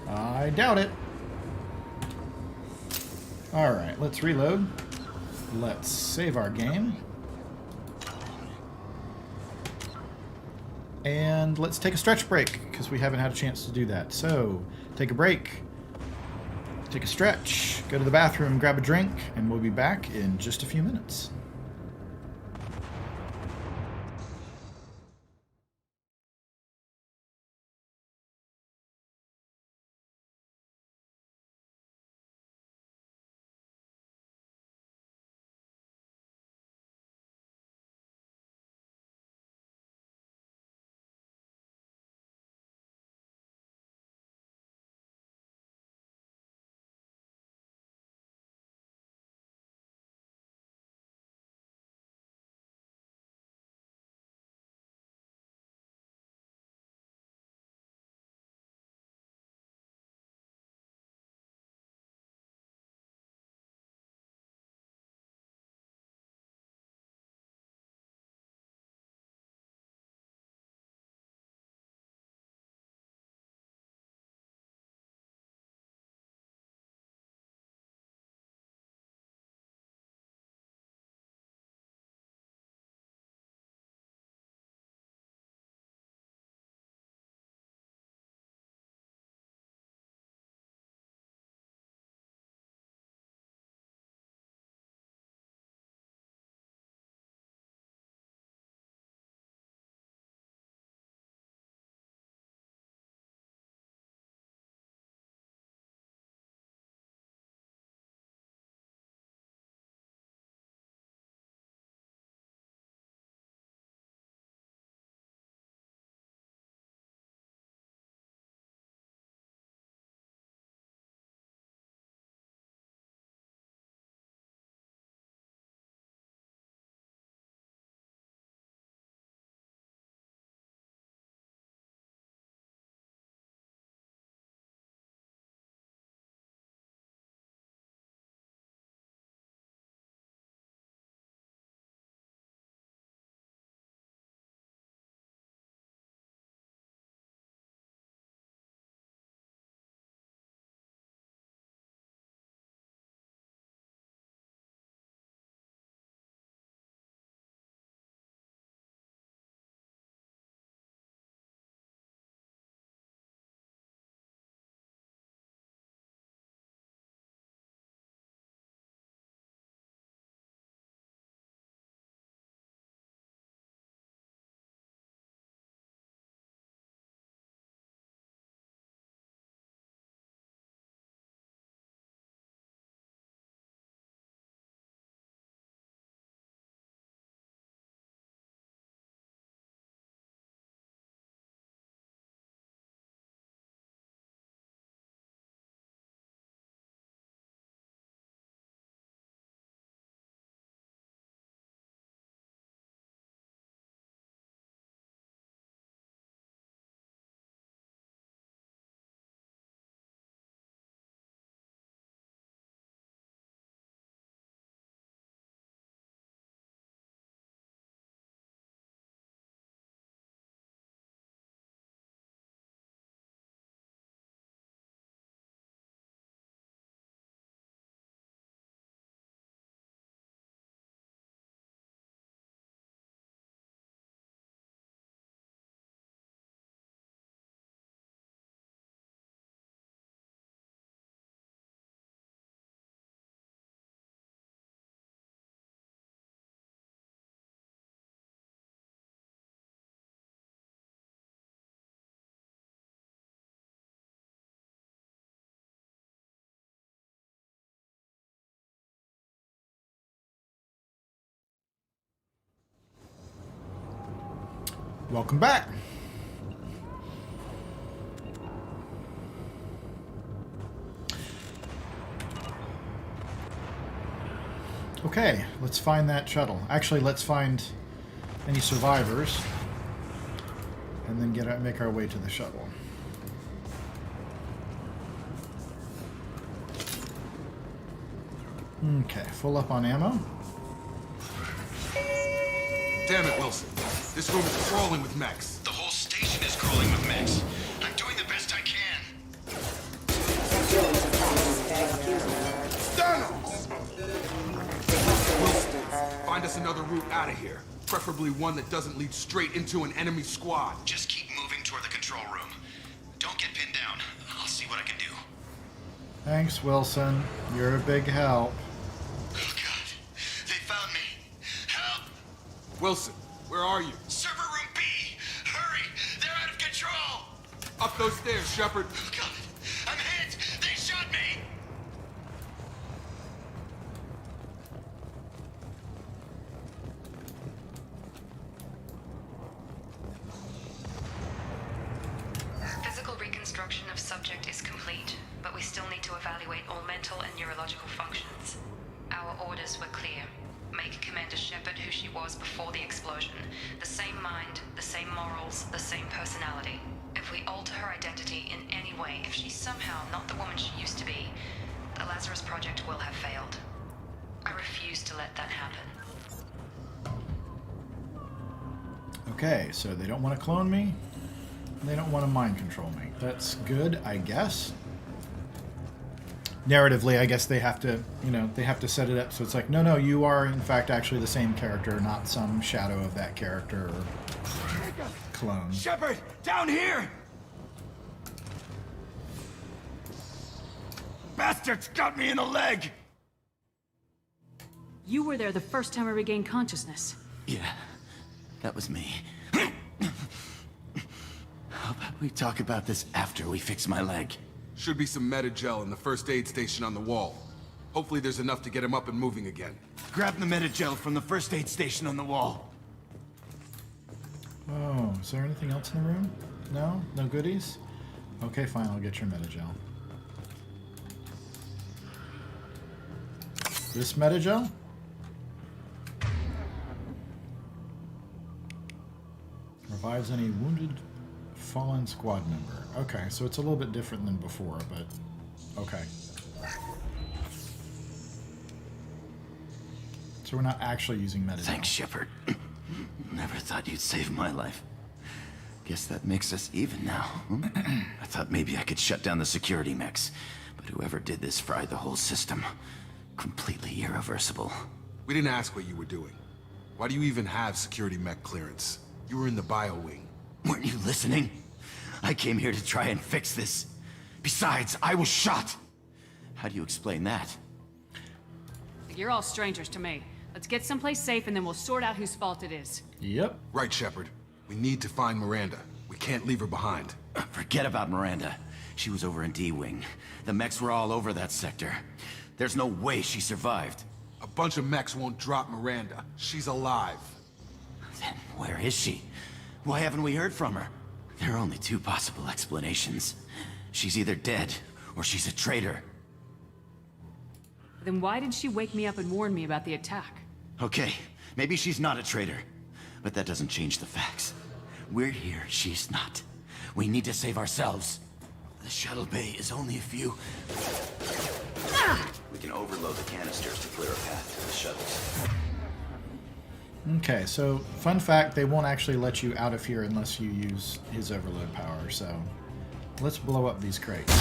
I doubt it. Alright, let's reload. Let's save our game. And let's take a stretch break, because we haven't had a chance to do that. So, take a break, take a stretch, go to the bathroom, grab a drink, and we'll be back in just a few minutes. Welcome back. Okay, let's find that shuttle. Actually, let's find any survivors and then make our way to the shuttle. Okay, full up on ammo. Damn it, Wilson. This room is crawling with mechs. The whole station is crawling with mechs. I'm doing the best I can. Thanos! Wilson, find us another route out of here. Preferably one that doesn't lead straight into an enemy squad. Just keep moving toward the control room. Don't get pinned down. I'll see what I can do. Thanks, Wilson. You're a big help. Oh, God. They found me. Help! Wilson, where are you? Server room B! Hurry! They're out of control! Up those stairs, Shepard. Oh, God. I'm hit! They shot me! Physical reconstruction of subject is complete, but we still need to evaluate all mental and neurological functions. Our orders were clear. Make Commander Shepard who she was before the explosion. The same mind, the same morals, the same personality. If we alter her identity in any way, if she's somehow not the woman she used to be, the Lazarus Project will have failed. I refuse to let that happen. Okay, so they don't want to clone me. They don't want to mind control me. That's good, I guess. Narratively, I guess they have to, they have to set it up so it's like, no, you are in fact actually the same character, not some shadow of that character or clone. Shepard, down here! Bastards got me in the leg! You were there the first time I regained consciousness. Yeah, that was me. How about we talk about this after we fix my leg? Should be some Metagel in the first aid station on the wall. Hopefully there's enough to get him up and moving again. Grab the Metagel from the first aid station on the wall. Oh, is there anything else in the room? No? No goodies? Okay, fine, I'll get your Metagel. This Metagel? Revives any wounded fallen squad member. Okay, so it's a little bit different than before, but okay. So we're not actually using Metagel. Thanks, Shepard. Never thought you'd save my life. Guess that makes us even now. I thought maybe I could shut down the security mechs, but whoever did this fried the whole system. Completely irreversible. We didn't ask what you were doing. Why do you even have security mech clearance? You were in the bio wing. Weren't you listening? I came here to try and fix this. Besides, I was shot. How do you explain that? You're all strangers to me. Let's get someplace safe and then we'll sort out whose fault it is. Yep. Right, Shepard. We need to find Miranda. We can't leave her behind. Forget about Miranda. She was over in D-Wing. The mechs were all over that sector. There's no way she survived. A bunch of mechs won't drop Miranda. She's alive. Then where is she? Why haven't we heard from her? There are only two possible explanations. She's either dead, or she's a traitor. Then why did she wake me up and warn me about the attack? Okay, maybe she's not a traitor. But that doesn't change the facts. We're here, she's not. We need to save ourselves. The shuttle bay is only a few... We can overload the canisters to clear a path to the shuttles. Okay, so fun fact, they won't actually let you out of here unless you use his overload power, so let's blow up these crates.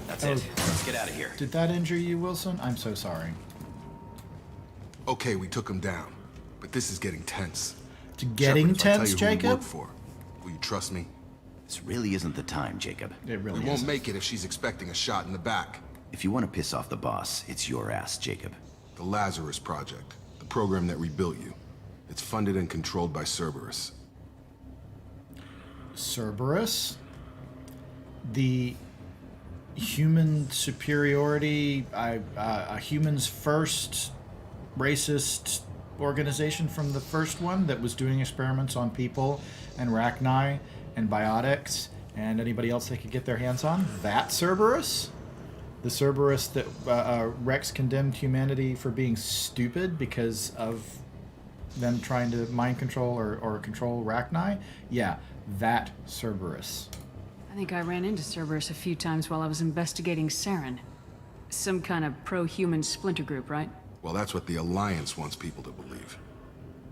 That's it. Let's get out of here. Did that injure you, Wilson? I'm so sorry. Okay, we took him down, but this is getting tense. It's getting tense, Jacob? Jacob? For, will you trust me? This really isn't the time, Jacob. It really We won't isn't. make it if she's expecting a shot in the back. If you want to piss off the boss, it's your ass, Jacob. The Lazarus Project, the program that rebuilt you. It's funded and controlled by Cerberus. Cerberus? The human superiority, a human's first racist organization from the first one that was doing experiments on people and Rachni and biotics and anybody else they could get their hands on. That Cerberus? The Cerberus that Rex condemned humanity for being stupid because of them trying to mind control or control Rachni? Yeah, that Cerberus. I think I ran into Cerberus a few times while I was investigating Saren. Some kind of pro-human splinter group, right? Well, that's what the Alliance wants people to believe.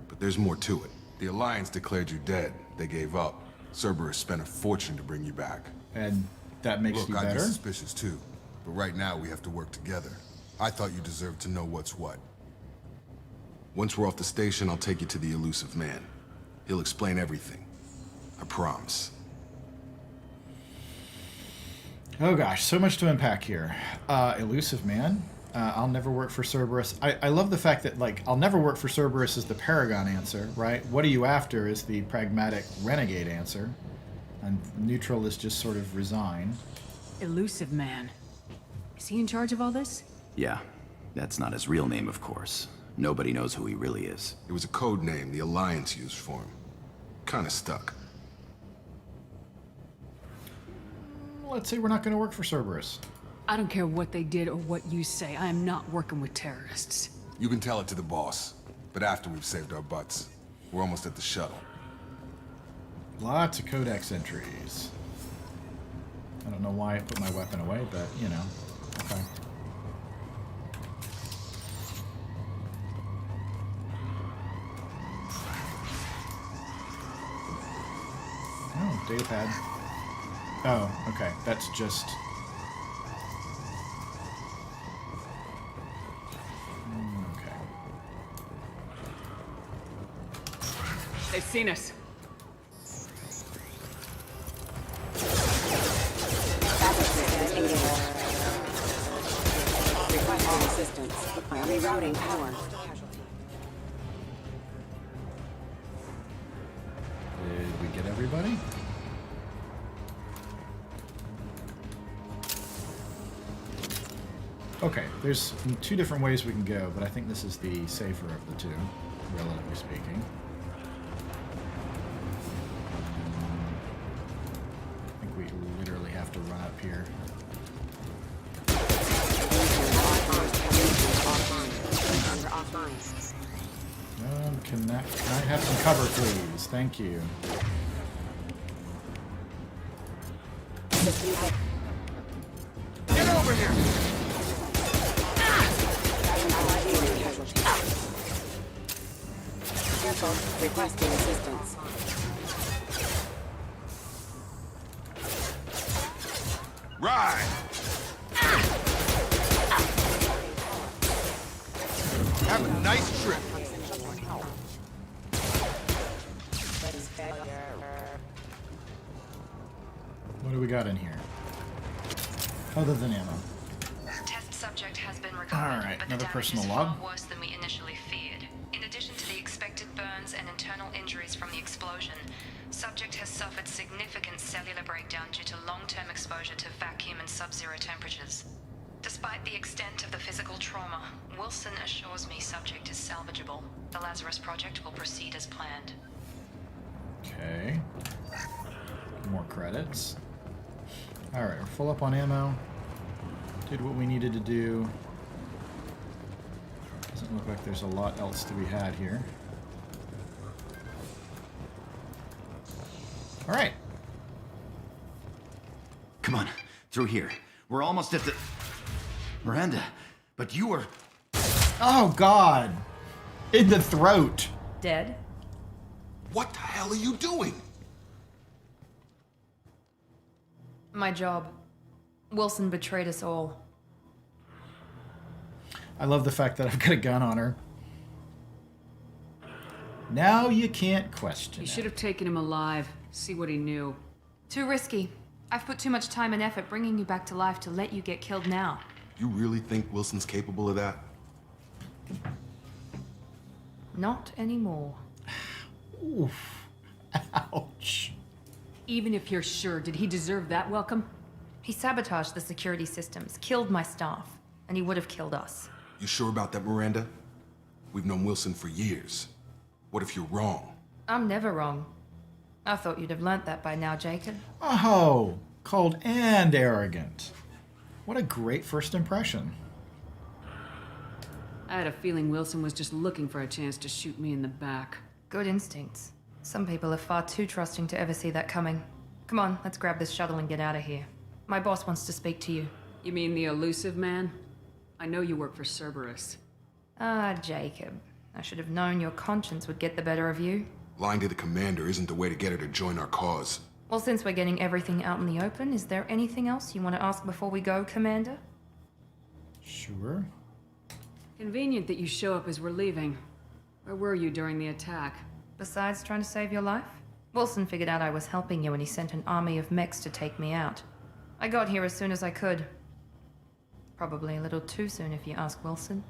But there's more to it. The Alliance declared you dead. They gave up. Cerberus spent a fortune to bring you back. And that makes you Look, I'd better? be suspicious too. But right now, we have to work together. I thought you deserved to know what's what. Once we're off the station, I'll take you to the elusive man. He'll explain everything. I promise. Oh gosh, so much to unpack here. Elusive man. I'll never work for Cerberus. I love the fact that, like, I'll never work for Cerberus is the Paragon answer, right? What are you after is the pragmatic renegade answer. And neutral is just sort of resign. Elusive man. Is he in charge of all this? Yeah, that's not his real name, of course. Nobody knows who he really is. It was a code name the Alliance used for him. Kinda stuck. Let's say we're not going to work for Cerberus. I don't care what they did or what you say. I am not working with terrorists. You can tell it to the boss. But after we've saved our butts. We're almost at the shuttle. Lots of codex entries. I don't know why I put my weapon away, but, you know. Okay. Oh, datapad. Oh, okay. That's just... Okay. They've seen us. Requesting assistance. Rerouting power. Did we get everybody? Okay, there's two different ways we can go, but I think this is the safer of the two, relatively speaking. I think we literally have to run up here. Can I have some cover, please? Thank you. Get over here! Careful. Requesting assistance. Right! Have a nice trip. What do we got in here? Other than ammo. Test subject has been recovered, Alright, but the another damage personal is log. far worse than we initially feared. In addition to the expected burns and internal injuries from the explosion, subject has suffered significant cellular breakdown due to long-term exposure to vacuum and sub-zero temperatures. Despite the extent of the physical trauma, Wilson assures me subject is salvageable. The Lazarus Project will proceed as planned. Okay. More credits. Alright, we're full up on ammo. Did what we needed to do. Doesn't look like there's a lot else to be had here. Alright. Come on, through here. We're almost at the... Miranda, but you were... Oh, God! In the throat! Dead? What the hell are you doing? My job. Wilson betrayed us all. I love the fact that I've got a gun on her. Now you can't question You it. should have taken him alive. See what he knew. Too risky. I've put too much time and effort bringing you back to life to let you get killed now. You really think Wilson's capable of that? Not anymore. Oof. Ouch. Even if you're sure, did he deserve that welcome? He sabotaged the security systems, killed my staff, and he would have killed us. You sure about that, Miranda? We've known Wilson for years. What if you're wrong? I'm never wrong. I thought you'd have learnt that by now, Jacob. Oh, cold and arrogant. What a great first impression. I had a feeling Wilson was just looking for a chance to shoot me in the back. Good instincts. Some people are far too trusting to ever see that coming. Come on, let's grab this shuttle and get out of here. My boss wants to speak to you. You mean the elusive man? I know you work for Cerberus. Ah, Jacob. I should have known your conscience would get the better of you. Lying to the commander isn't the way to get her to join our cause. Well, since we're getting everything out in the open, is there anything else you want to ask before we go, Commander? Sure. Convenient that you show up as we're leaving. Where were you during the attack? Besides trying to save your life? Wilson figured out I was helping you and he sent an army of mechs to take me out. I got here as soon as I could. Probably a little too soon if you ask Wilson.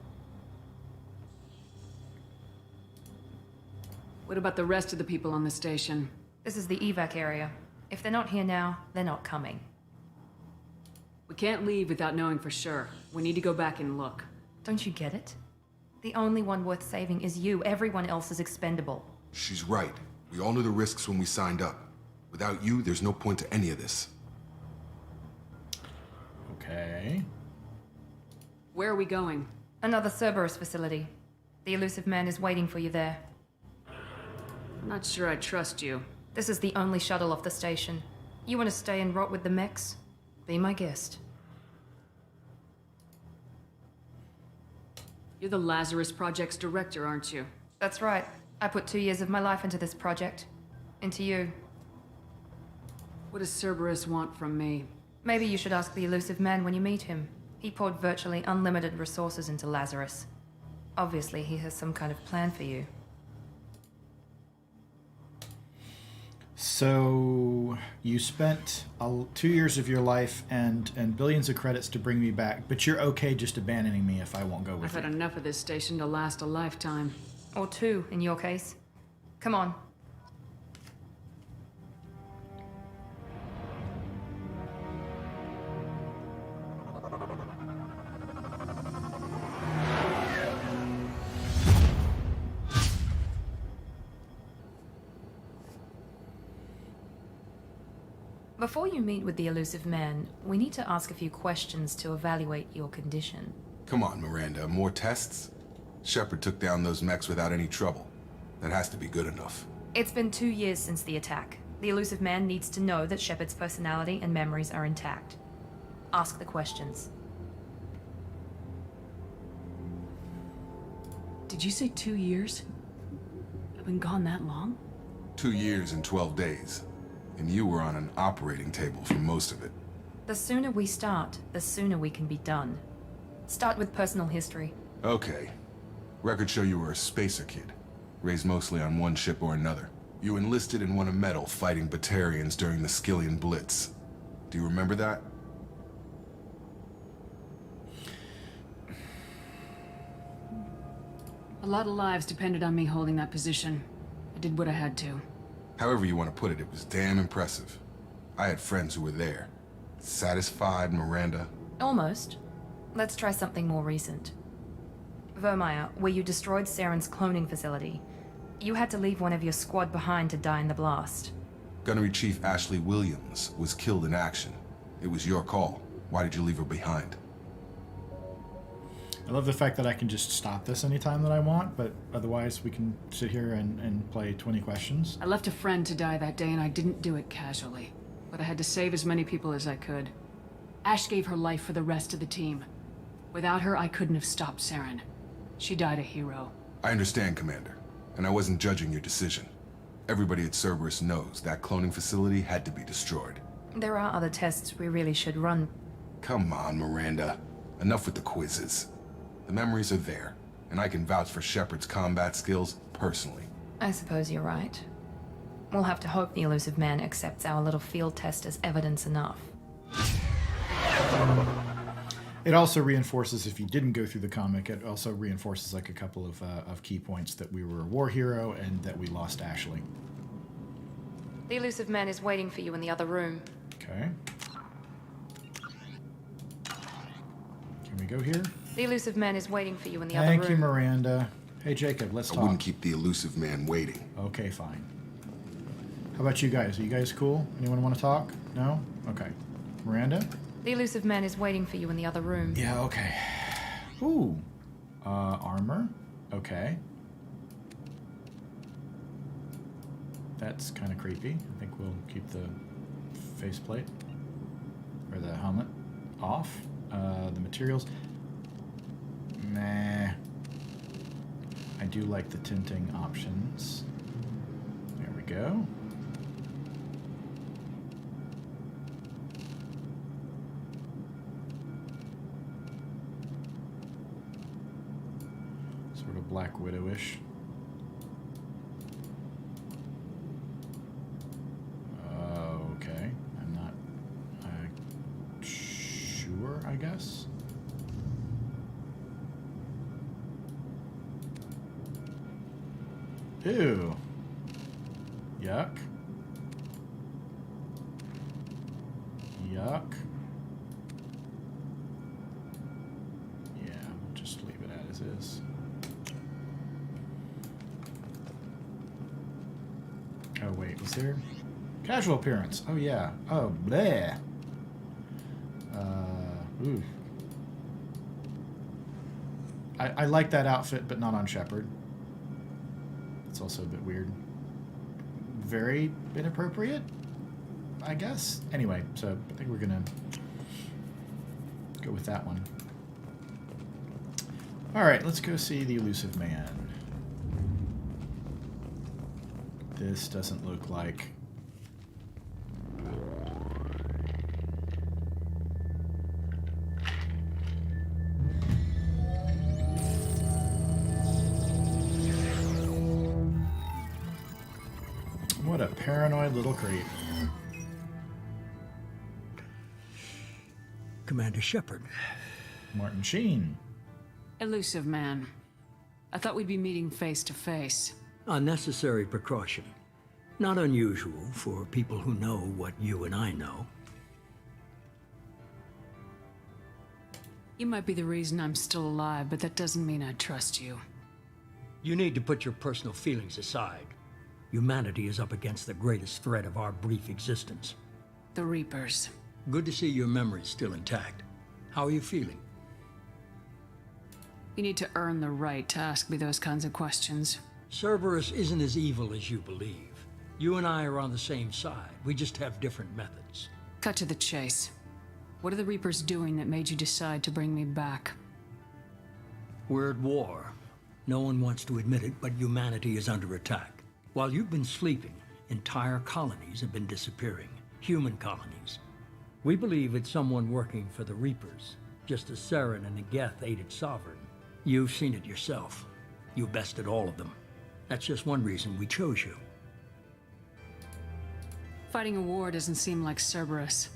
What about the rest of the people on the station? This is the evac area. If they're not here now, they're not coming. We can't leave without knowing for sure. We need to go back and look. Don't you get it? The only one worth saving is you. Everyone else is expendable. She's right. We all knew the risks when we signed up. Without you, there's no point to any of this. Okay. Where are we going? Another Cerberus facility. The elusive man is waiting for you there. I'm not sure I trust you. This is the only shuttle off the station. You want to stay and rot with the mechs? Be my guest. You're the Lazarus Project's director, aren't you? That's right. I put 2 years of my life into this project. Into you. What does Cerberus want from me? Maybe you should ask the elusive man when you meet him. He poured virtually unlimited resources into Lazarus. Obviously, he has some kind of plan for you. So you spent 2 years of your life and billions of credits to bring me back, but you're okay just abandoning me if I won't go with I've had you. enough of this station to last a lifetime. Or 2, in your case. Come on. Before you meet with the elusive man, we need to ask a few questions to evaluate your condition. Come on, Miranda, more tests? Shepard took down those mechs without any trouble. That has to be good enough. It's been 2 years since the attack. The elusive man needs to know that Shepard's personality and memories are intact. Ask the questions. Did you say 2 years? I've been gone that long? 2 years and 12 days. And you were on an operating table for most of it. The sooner we start, the sooner we can be done. Start with personal history. Okay. Records show you were a spacer kid, raised mostly on one ship or another. You enlisted and won a medal fighting Batarians during the Skillian Blitz. Do you remember that? A lot of lives depended on me holding that position. I did what I had to. However you want to put it, it was damn impressive. I had friends who were there. Satisfied, Miranda? Almost. Let's try something more recent. Vermeer, where you destroyed Saren's cloning facility. You had to leave one of your squad behind to die in the blast. Gunnery Chief Ashley Williams was killed in action. It was your call. Why did you leave her behind? I love the fact that I can just stop this anytime that I want, but otherwise we can sit here and play 20 questions. I left a friend to die that day and I didn't do it casually. But I had to save as many people as I could. Ash gave her life for the rest of the team. Without her, I couldn't have stopped Saren. She died a hero. I understand, Commander. And I wasn't judging your decision. Everybody at Cerberus knows that cloning facility had to be destroyed. There are other tests we really should run. Come on, Miranda. Enough with the quizzes. The memories are there, and I can vouch for Shepard's combat skills personally. I suppose you're right. We'll have to hope the elusive man accepts our little field test as evidence enough. It also reinforces, if you didn't go through the comic, it also reinforces like a couple of key points that we were a war hero and that we lost Ashley. The elusive man is waiting for you in the other room. Okay. Can we go here? The elusive man is waiting for you in the other room. Thank you, Miranda. Hey, Jacob, let's talk. I wouldn't keep the elusive man waiting. Okay, fine. How about you guys? Are you guys cool? Anyone want to talk? No? Okay. Miranda? The elusive man is waiting for you in the other room. Yeah, okay. Ooh. Armor. Okay. That's kind of creepy. I think we'll keep the faceplate or the helmet off. The materials. Nah. I do like the tinting options. There we go. Sort of Black Widow-ish. Okay. I'm not sure, I guess. Ew. Yuck. Yuck. Yeah, we'll just leave it as is. Oh, wait, was there? Casual appearance. Oh, yeah. Oh, bleh. Ooh. I like that outfit, but not on Shepard. It's also a bit weird. Very inappropriate, I guess. Anyway, so I think we're gonna go with that one. All right, let's go see the elusive man. This doesn't look like... What a paranoid little creep. Commander Shepard. Martin Sheen. Elusive man. I thought we'd be meeting face to face. A necessary precaution. Not unusual for people who know what you and I know. You might be the reason I'm still alive, but that doesn't mean I trust you. You need to put your personal feelings aside. Humanity is up against the greatest threat of our brief existence. The Reapers. Good to see your memory's still intact. How are you feeling? You need to earn the right to ask me those kinds of questions. Cerberus isn't as evil as you believe. You and I are on the same side. We just have different methods. Cut to the chase. What are the Reapers doing that made you decide to bring me back? We're at war. No one wants to admit it, but humanity is under attack. While you've been sleeping, entire colonies have been disappearing. Human colonies. We believe it's someone working for the Reapers, just as Saren and the Geth aided Sovereign. You've seen it yourself. You bested all of them. That's just one reason we chose you. Fighting a war doesn't seem like Cerberus.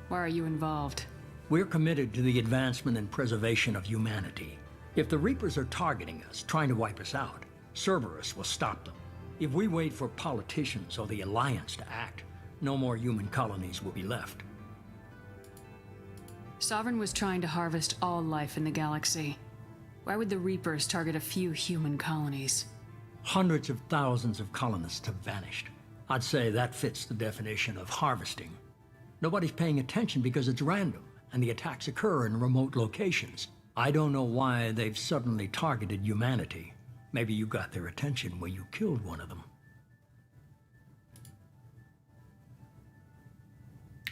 Why are you involved? We're committed to the advancement and preservation of humanity. If the Reapers are targeting us, trying to wipe us out, Cerberus will stop them. If we wait for politicians or the Alliance to act, no more human colonies will be left. Sovereign was trying to harvest all life in the galaxy. Why would the Reapers target a few human colonies? Hundreds of thousands of colonists have vanished. I'd say that fits the definition of harvesting. Nobody's paying attention because it's random, and the attacks occur in remote locations. I don't know why they've suddenly targeted humanity. Maybe you got their attention when you killed one of them.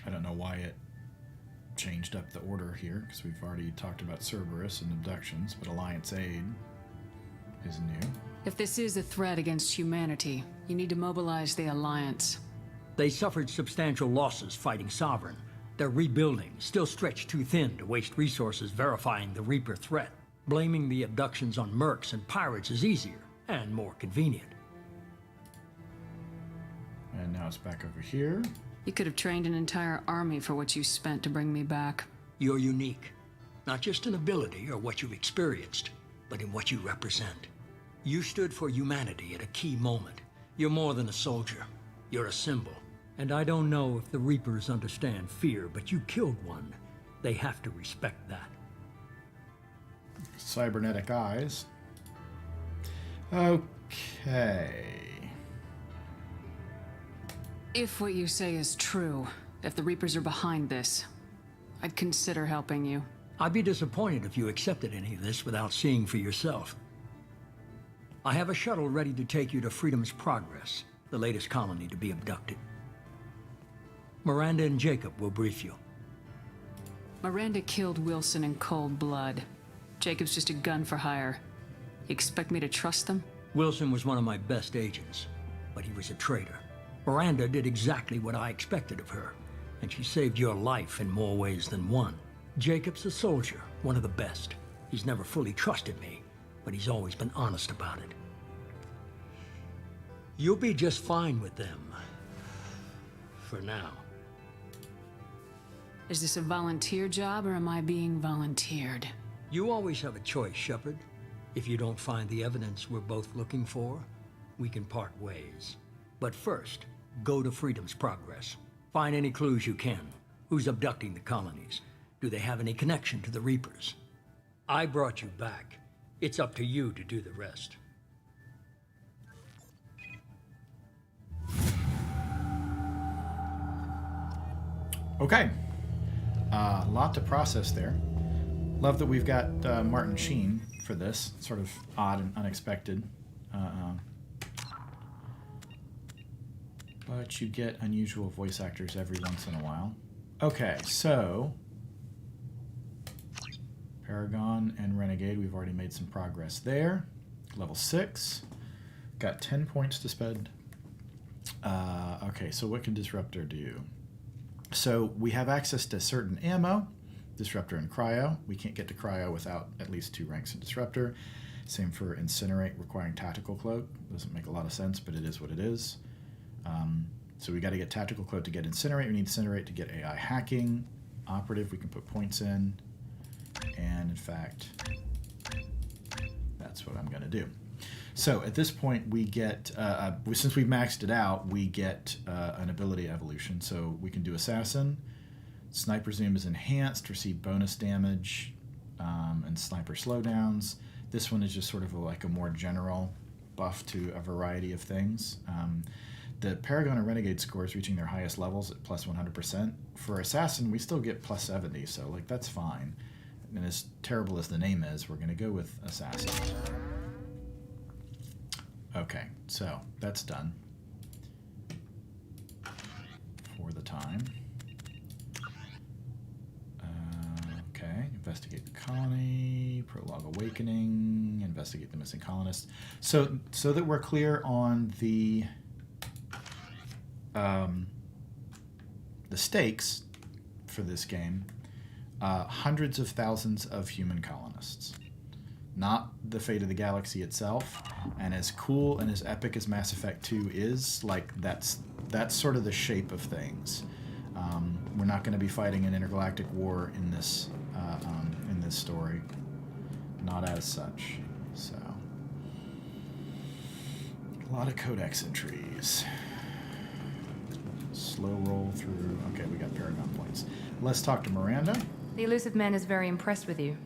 I don't know why it changed up the order here, because we've already talked about Cerberus and abductions, but Alliance aid is new. If this is a threat against humanity, you need to mobilize the Alliance. They suffered substantial losses fighting Sovereign. They're rebuilding, still stretched too thin to waste resources verifying the Reaper threat. Blaming the abductions on mercs and pirates is easier and more convenient. And now it's back over here. You could have trained an entire army for what you spent to bring me back. You're unique. Not just in ability or what you've experienced, but in what you represent. You stood for humanity at a key moment. You're more than a soldier. You're a symbol. And I don't know if the Reapers understand fear, but you killed one. They have to respect that. Cybernetic eyes. Okay. If what you say is true, if the Reapers are behind this, I'd consider helping you. I'd be disappointed if you accepted any of this without seeing for yourself. I have a shuttle ready to take you to Freedom's Progress, the latest colony to be abducted. Miranda and Jacob will brief you. Miranda killed Wilson in cold blood. Jacob's just a gun for hire. You expect me to trust them? Wilson was one of my best agents, but he was a traitor. Miranda did exactly what I expected of her, and she saved your life in more ways than one. Jacob's a soldier, one of the best. He's never fully trusted me, but he's always been honest about it. You'll be just fine with them. For now. Is this a volunteer job, or am I being volunteered? You always have a choice, Shepard. If you don't find the evidence we're both looking for, we can part ways. But first, go to Freedom's Progress. Find any clues you can. Who's abducting the colonies? Do they have any connection to the Reapers? I brought you back. It's up to you to do the rest. Okay. A lot to process there. Love that we've got Martin Sheen for this. Sort of odd and unexpected. But you get unusual voice actors every once in a while. Okay, so Paragon and Renegade, we've already made some progress there. Level 6. Got 10 points to spend. Okay, so what can Disruptor do? So we have access to certain ammo, Disruptor and Cryo. We can't get to Cryo without at least 2 ranks in Disruptor. Same for Incinerate, requiring Tactical Cloak. Doesn't make a lot of sense, but it is what it is. So we got to get Tactical Cloak to get Incinerate. We need Incinerate to get AI Hacking. Operative, we can put points in. And in fact, that's what I'm going to do. So at this point, we get, since we've maxed it out, we get an ability evolution. So we can do Assassin. Sniper Zoom is enhanced, receive bonus damage, and Sniper slowdowns. This one is just sort of like a more general buff to a variety of things. The Paragon and Renegade scores reaching their highest levels at plus 100%. For Assassin, we still get plus 70, so like that's fine. And as terrible as the name is, we're going to go with Assassin. Okay, so that's done for the time. Okay, investigate the colony, prologue awakening, investigate the missing colonists. So that we're clear on the stakes for this game, hundreds of thousands of human colonists. Not the fate of the galaxy itself. And as cool and as epic as Mass Effect 2 is, like that's sort of the shape of things. We're not going to be fighting an intergalactic war in this story, not as such. So a lot of codex entries. Slow roll through. Okay, we got Paragon points. Let's talk to Miranda. The elusive man is very impressed with you.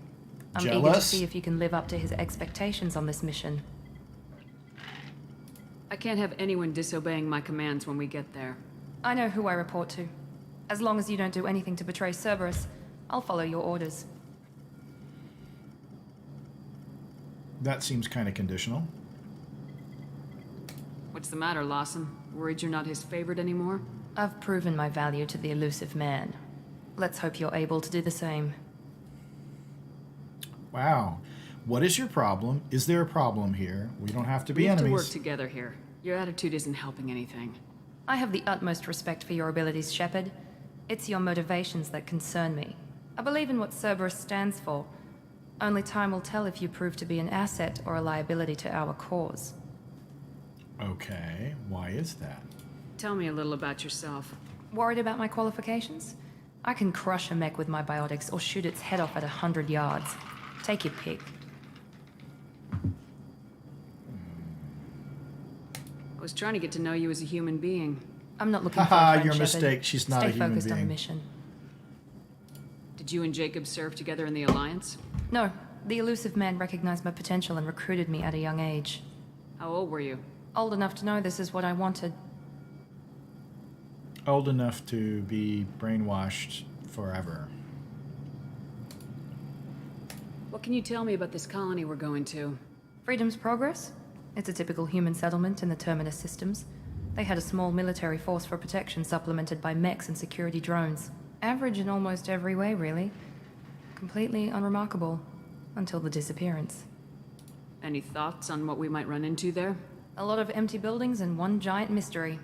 I'm eager to see if you can live up to his expectations on this mission. I can't have anyone disobeying my commands when we get there. I know who I report to. As long as you don't do anything to betray Cerberus, I'll follow your orders. That seems kind of conditional. What's the matter, Lawson? Worried you're not his favorite anymore? I've proven my value to the elusive man. Let's hope you're able to do the same. Wow. What is your problem? Is there a problem here? We don't have to be we have enemies. to work together here. Your attitude isn't helping anything. I have the utmost respect for your abilities, Shepard. It's your motivations that concern me. I believe in what Cerberus stands for. Only time will tell if you prove to be an asset or a liability to our cause. Okay, why is that? Tell me a little about yourself. Worried about my qualifications? I can crush a mech with my biotics or shoot its head off at 100 yards. Take your pick. I was trying to get to know you as a human being. I'm not looking for a friend, your Shepard. mistake. She's not a human being. Stay focused on the mission. Did you and Jacob serve together in the Alliance? No. The elusive man recognized my potential and recruited me at a young age. How old were you? Old enough to know this is what I wanted. Old enough to be brainwashed forever. What can you tell me about this colony we're going to? Freedom's Progress? It's a typical human settlement in the Terminus systems. They had a small military force for protection supplemented by mechs and security drones. Average in almost every way, really. Completely unremarkable. Until the disappearance. Any thoughts on what we might run into there? A lot of empty buildings and one giant mystery.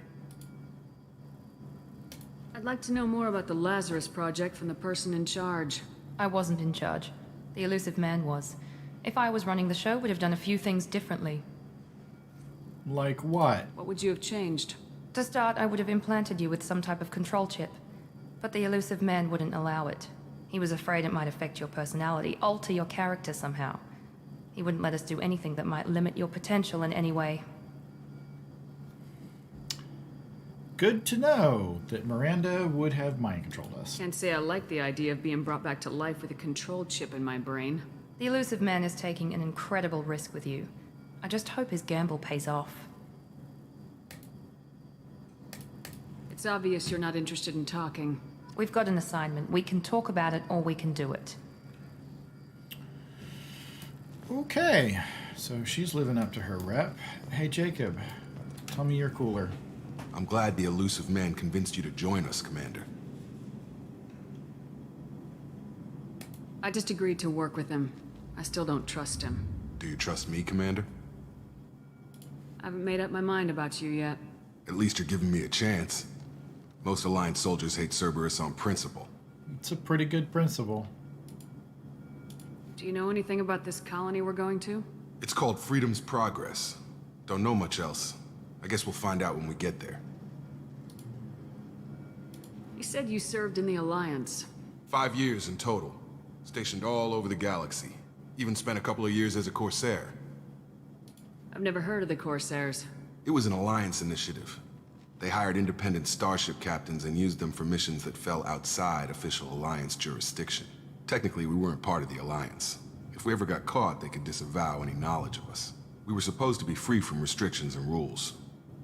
I'd like to know more about the Lazarus Project from the person in charge. I wasn't in charge. The elusive man was. If I was running the show, would have done a few things differently. Like what? What would you have changed? To start, I would have implanted you with some type of control chip. But the elusive man wouldn't allow it. He was afraid it might affect your personality, alter your character somehow. He wouldn't let us do anything that might limit your potential in any way. Good to know that Miranda would have mind controlled us. Can't say I like the idea of being brought back to life with a control chip in my brain. The elusive man is taking an incredible risk with you. I just hope his gamble pays off. It's obvious you're not interested in talking. We've got an assignment. We can talk about it or we can do it. Okay, so she's living up to her rep. Hey, Jacob, tell me you're cooler. I'm glad the elusive man convinced you to join us, Commander. I just agreed to work with him. I still don't trust him. Do you trust me, Commander? I haven't made up my mind about you yet. At least you're giving me a chance. Most Alliance soldiers hate Cerberus on principle. It's a pretty good principle. Do you know anything about this colony we're going to? It's called Freedom's Progress. Don't know much else. I guess we'll find out when we get there. You said you served in the Alliance. 5 years in total. Stationed all over the galaxy. Even spent a couple of years as a Corsair. I've never heard of the Corsairs. It was an Alliance initiative. They hired independent starship captains and used them for missions that fell outside official Alliance jurisdiction. Technically, we weren't part of the Alliance. If we ever got caught, they could disavow any knowledge of us. We were supposed to be free from restrictions and rules.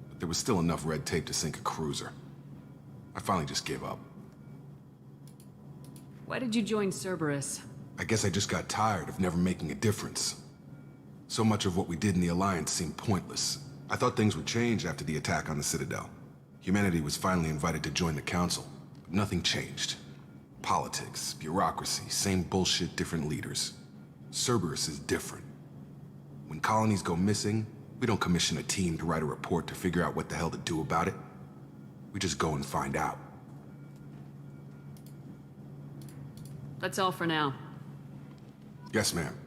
But there was still enough red tape to sink a cruiser. I finally just gave up. Why did you join Cerberus? I guess I just got tired of never making a difference. So much of what we did in the Alliance seemed pointless. I thought things would change after the attack on the Citadel. Humanity was finally invited to join the Council, but nothing changed. Politics, bureaucracy, same bullshit, different leaders. Cerberus is different. When colonies go missing, we don't commission a team to write a report to figure out what the hell to do about it. We just go and find out. That's all for now. Yes, ma'am.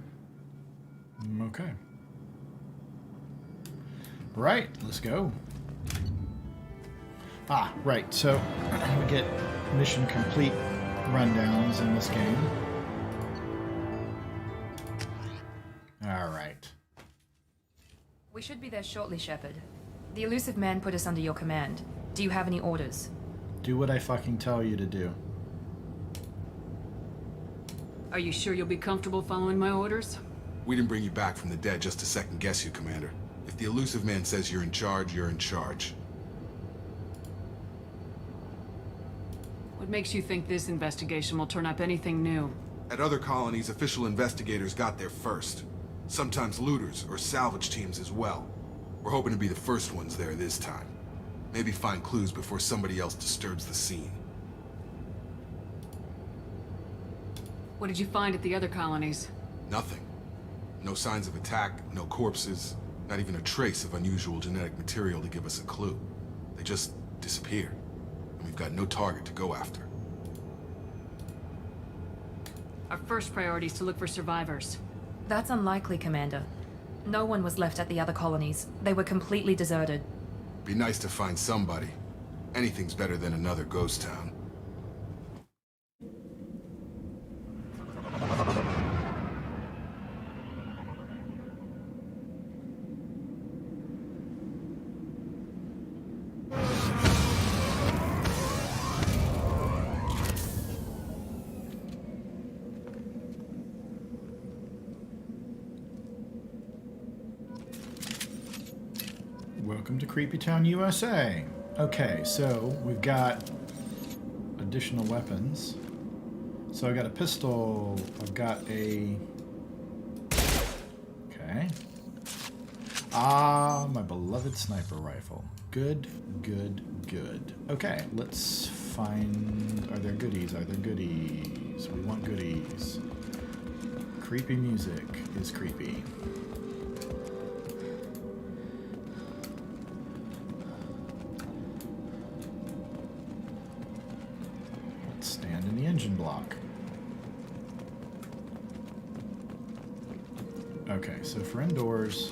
Okay. Right, let's go. Ah, right, so we get mission complete rundowns in this game. All right. We should be there shortly, Shepard. The elusive man put us under your command. Do you have any orders? Do what I fucking tell you to do. Are you sure you'll be comfortable following my orders? We didn't bring you back from the dead just to second guess you, Commander. If the elusive man says you're in charge, you're in charge. What makes you think this investigation will turn up anything new? At other colonies, official investigators got there first. Sometimes looters or salvage teams as well. We're hoping to be the first ones there this time. Maybe find clues before somebody else disturbs the scene. What did you find at the other colonies? Nothing. No signs of attack, no corpses, not even a trace of unusual genetic material to give us a clue. They just disappeared. And we've got no target to go after. Our first priority is to look for survivors. That's unlikely, Commander. No one was left at the other colonies. They were completely deserted. Be nice to find somebody. Anything's better than another ghost town. Welcome to Creepy Town, USA. Okay, so we've got additional weapons. So I got a pistol. I've got a... Okay. Ah, my beloved sniper rifle. Good, good, good. Okay, let's find... Are there goodies? Are there goodies? We want goodies. Creepy music is creepy. Let's stand in the engine block. Okay, so for indoors...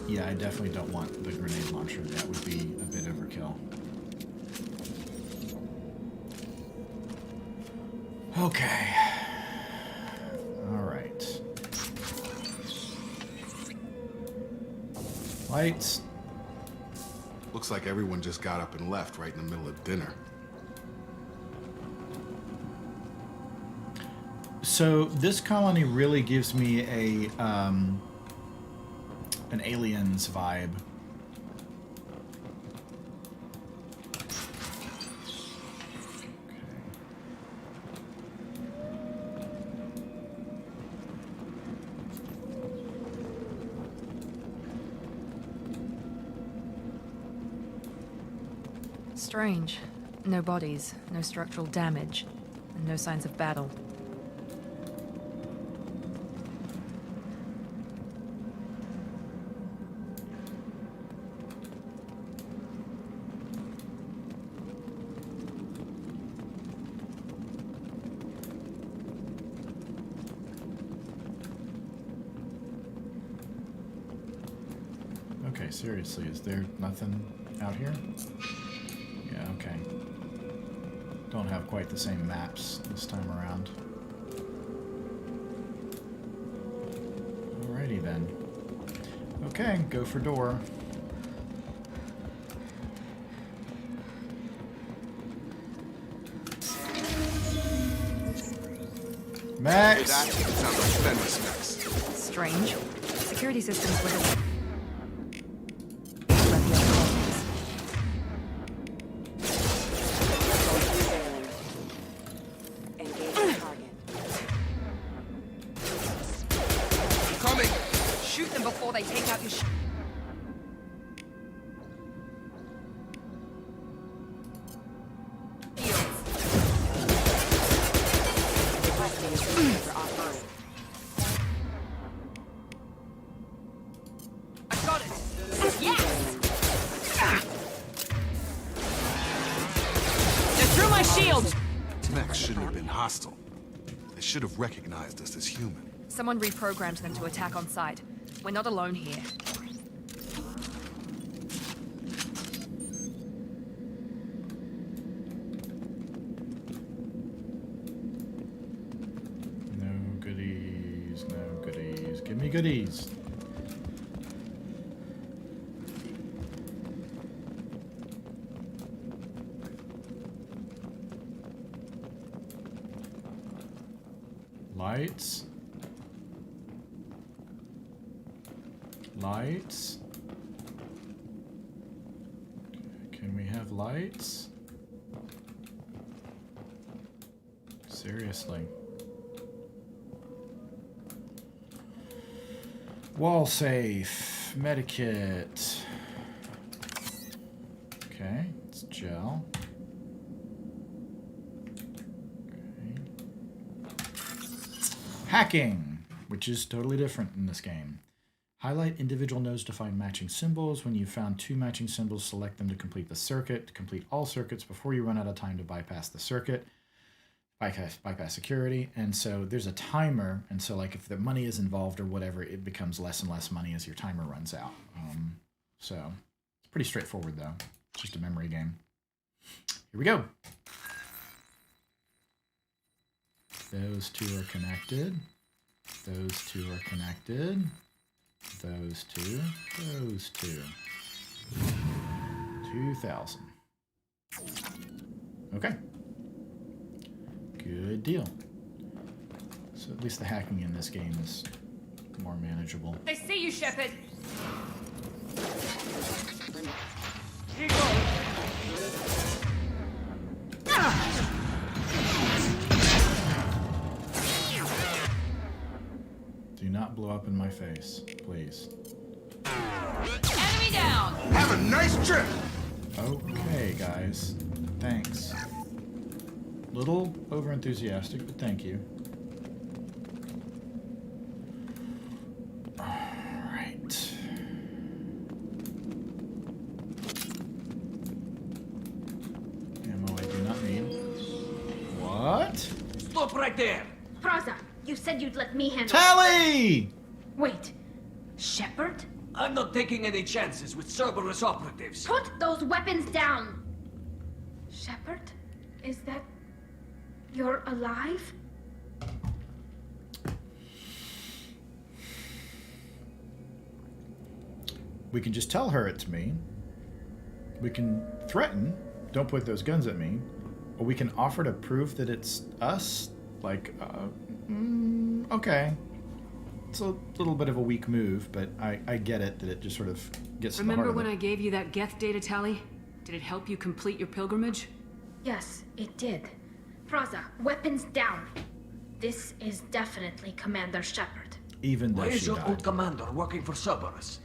Yeah, I definitely don't want the grenade launcher. That would be a bit overkill. Okay. Alright. Lights. Looks like everyone just got up and left right in the middle of dinner. So this colony really gives me a an Aliens vibe. Strange. No bodies, no structural damage, and no signs of battle. Okay, seriously, is there nothing out here? Yeah, okay. Don't have quite the same maps this time around. Alrighty then. Okay, go for door. Max! Hey, that sounds like Fenris, Max. Strange. Security systems were just... Shoot them before they take out your I got it! Yes! They threw my shield! Max shouldn't have been hostile. They should have recognized us as human. Someone reprogrammed them to attack on sight. We're not alone here. No goodies, no goodies. Give me goodies. Lights. Lights. Can we have lights? Seriously. Wall safe. Medikit. Okay, it's gel. Okay. Hacking, which is totally different in this game. Highlight individual nodes to find matching symbols. When you've found 2 matching symbols, select them to complete the circuit. To complete all circuits before you run out of time to bypass the circuit. Bypass security. And so there's a timer. And so like if the money is involved or whatever, it becomes less and less money as your timer runs out. So it's pretty straightforward though. It's just a memory game. Here we go. Those 2 are connected. Those 2 are connected. Those 2, those 2. 2,000. Okay. Good deal. So at least the hacking in this game is more manageable. They see you, Shepard! Do not blow up in my face, please. Enemy down! Have a nice trip! Okay, guys. Thanks. Little over-enthusiastic, but thank you. Alright. Ammo I do not need. What? Stop right there! Praza, you said you'd let me handle Tally! Wait. Shepard? I'm not taking any chances with Cerberus operatives. Put those weapons down! Shepard? Is that... You're alive? We can just tell her it's me. We can threaten, don't point those guns at me. Or we can offer to prove that it's us. Like, okay. It's a little bit of a weak move, but I get it that it just sort of gets to the heart Remember of when it. I gave you that Geth data tally? Did it help you complete your pilgrimage? Yes, it did. Praza, weapons down. This is definitely Commander Shepard. Even though Why is she your died. old commander working for Cerberus?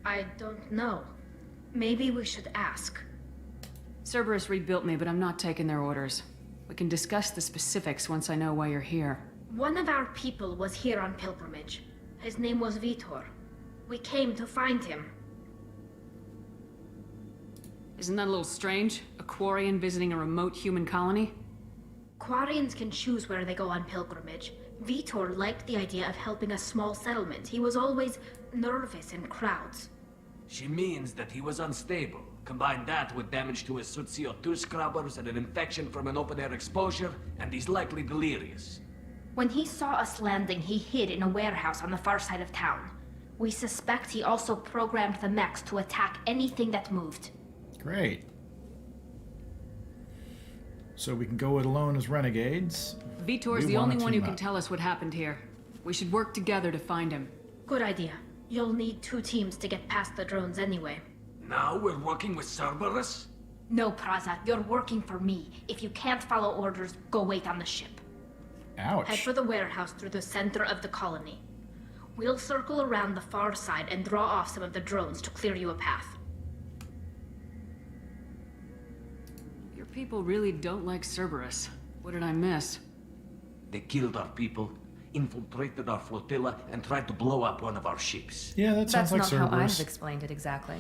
I don't know. Maybe we should ask. Cerberus rebuilt me, but I'm not taking their orders. We can discuss the specifics once I know why you're here. One of our people was here on pilgrimage. His name was Vitor. We came to find him. Isn't that a little strange? A Quarian visiting a remote human colony? Quarians can choose where they go on pilgrimage. Vitor liked the idea of helping a small settlement. He was always nervous in crowds. She means that he was unstable. Combine that with damage to his suit CO2 scrubbers and an infection from an open-air exposure, and he's likely delirious. When he saw us landing, he hid in a warehouse on the far side of town. We suspect he also programmed the mechs to attack anything that moved. Great. So we can go it alone as renegades. Vitor's We the wanna only one who team can up. tell us what happened here. We should work together to find him. Good idea. You'll need 2 teams to get past the drones anyway. Now we're working with Cerberus? No, Praza, you're working for me. If you can't follow orders, go wait on the ship. Ouch. Head for the warehouse through the center of the colony. We'll circle around the far side and draw off some of the drones to clear you a path. Your people really don't like Cerberus. What did I miss? They killed our people, infiltrated our flotilla, and tried to blow up one of our ships. Yeah, that sounds That's like not how I'd Cerberus. have explained it exactly.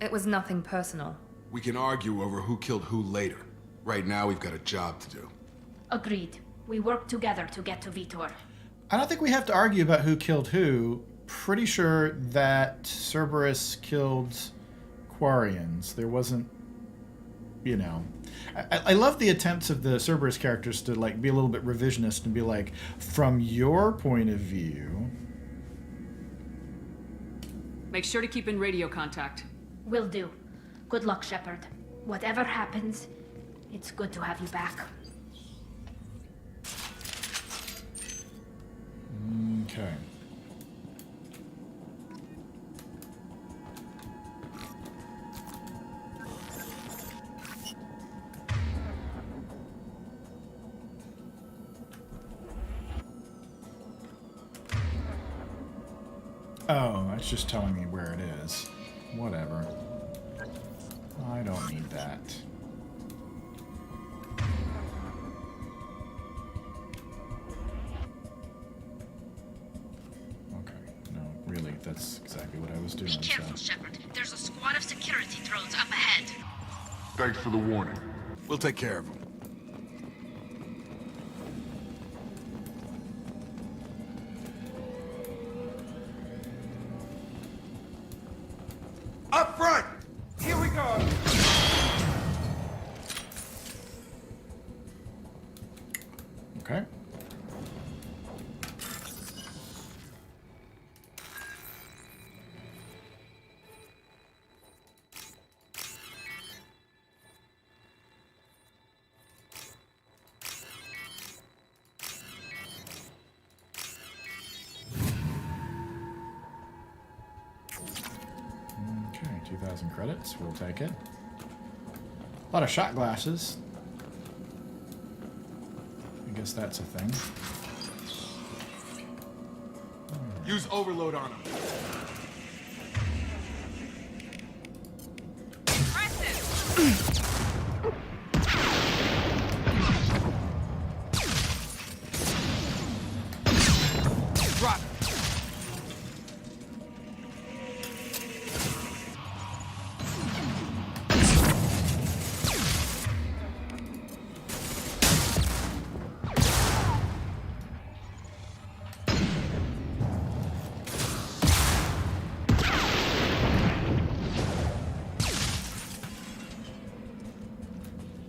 It was nothing personal. We can argue over who killed who later. Right now, we've got a job to do. Agreed. We work together to get to Vitor. I don't think we have to argue about who killed who. Pretty sure that Cerberus killed Quarians. There wasn't, you know. I love the attempts of the Cerberus characters to like be a little bit revisionist and be like, from your point of view. Make sure to keep in radio contact. Will do. Good luck, Shepard. Whatever happens, it's good to have you back. Okay. Oh, it's just telling me where it is. Whatever. I don't need that. Okay, no, really, that's exactly what I was doing. Be careful, Shepard. There's a squad of security drones up ahead. Thanks for the warning. We'll take care of them. Up front! Here we go! Okay. Okay. Okay, 2,000 credits. We'll take it. A lot of shot glasses. I guess that's a thing. Use overload on him. Drop.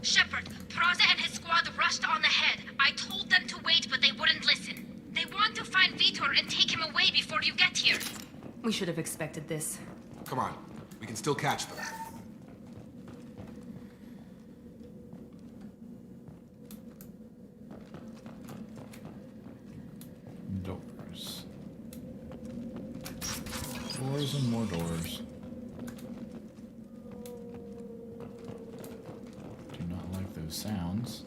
Shepard, Praza and his squad rushed on ahead. I told them to wait, but they wouldn't listen. They want to find Vitor and take him away before you get here. We should have expected this. Come on, we can still catch them. Doors. Doors and more doors. Do not like those sounds.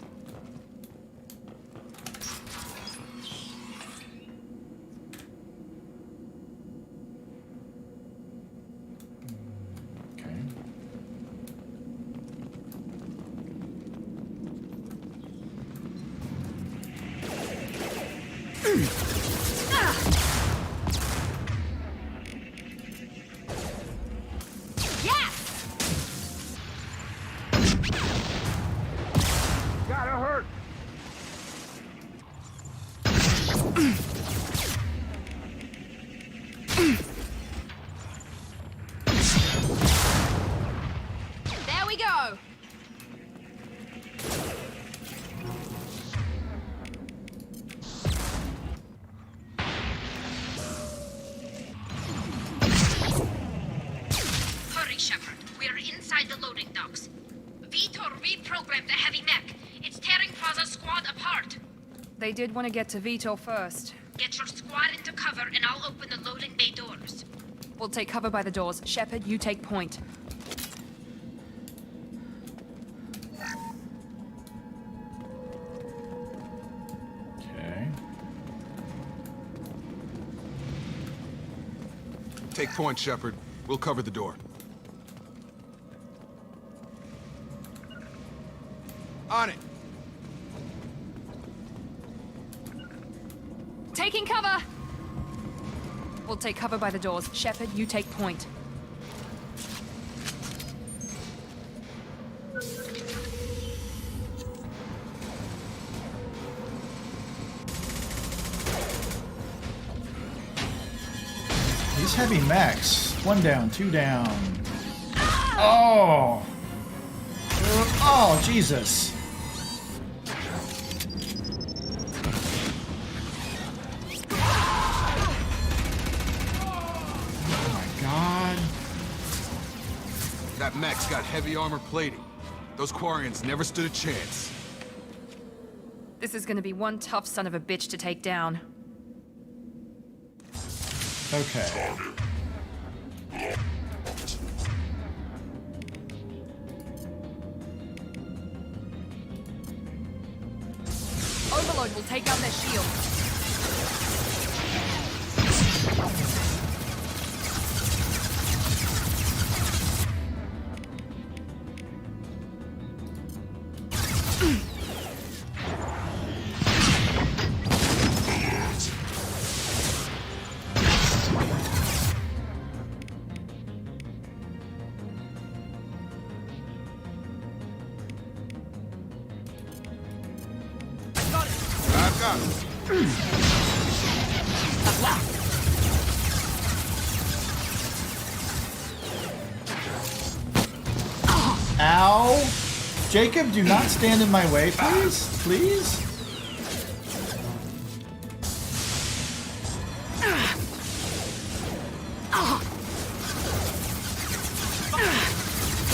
Okay. Gotta hurt. There we go! Hurry, Shepard. We are inside the loading docks. Vitor reprogrammed the heavy mech. It's tearing Praza's squad apart. They did want to get to Vitor first. Get your squad into cover and I'll open the loading bay doors. We'll take cover by the doors. Shepard, you take point. Okay. Take point, Shepard. We'll cover the door. On it! Taking cover! We'll take cover by the doors. Shepard, you take point. These heavy mechs. 1 down, 2 down. Oh! Oh, Jesus! Oh my God. That mech's got heavy armor plating. Those Quarians never stood a chance. This is gonna be one tough son of a bitch to take down. Okay. Overload will take out their shield. Ow! Jacob, do not stand in my way, please? Please?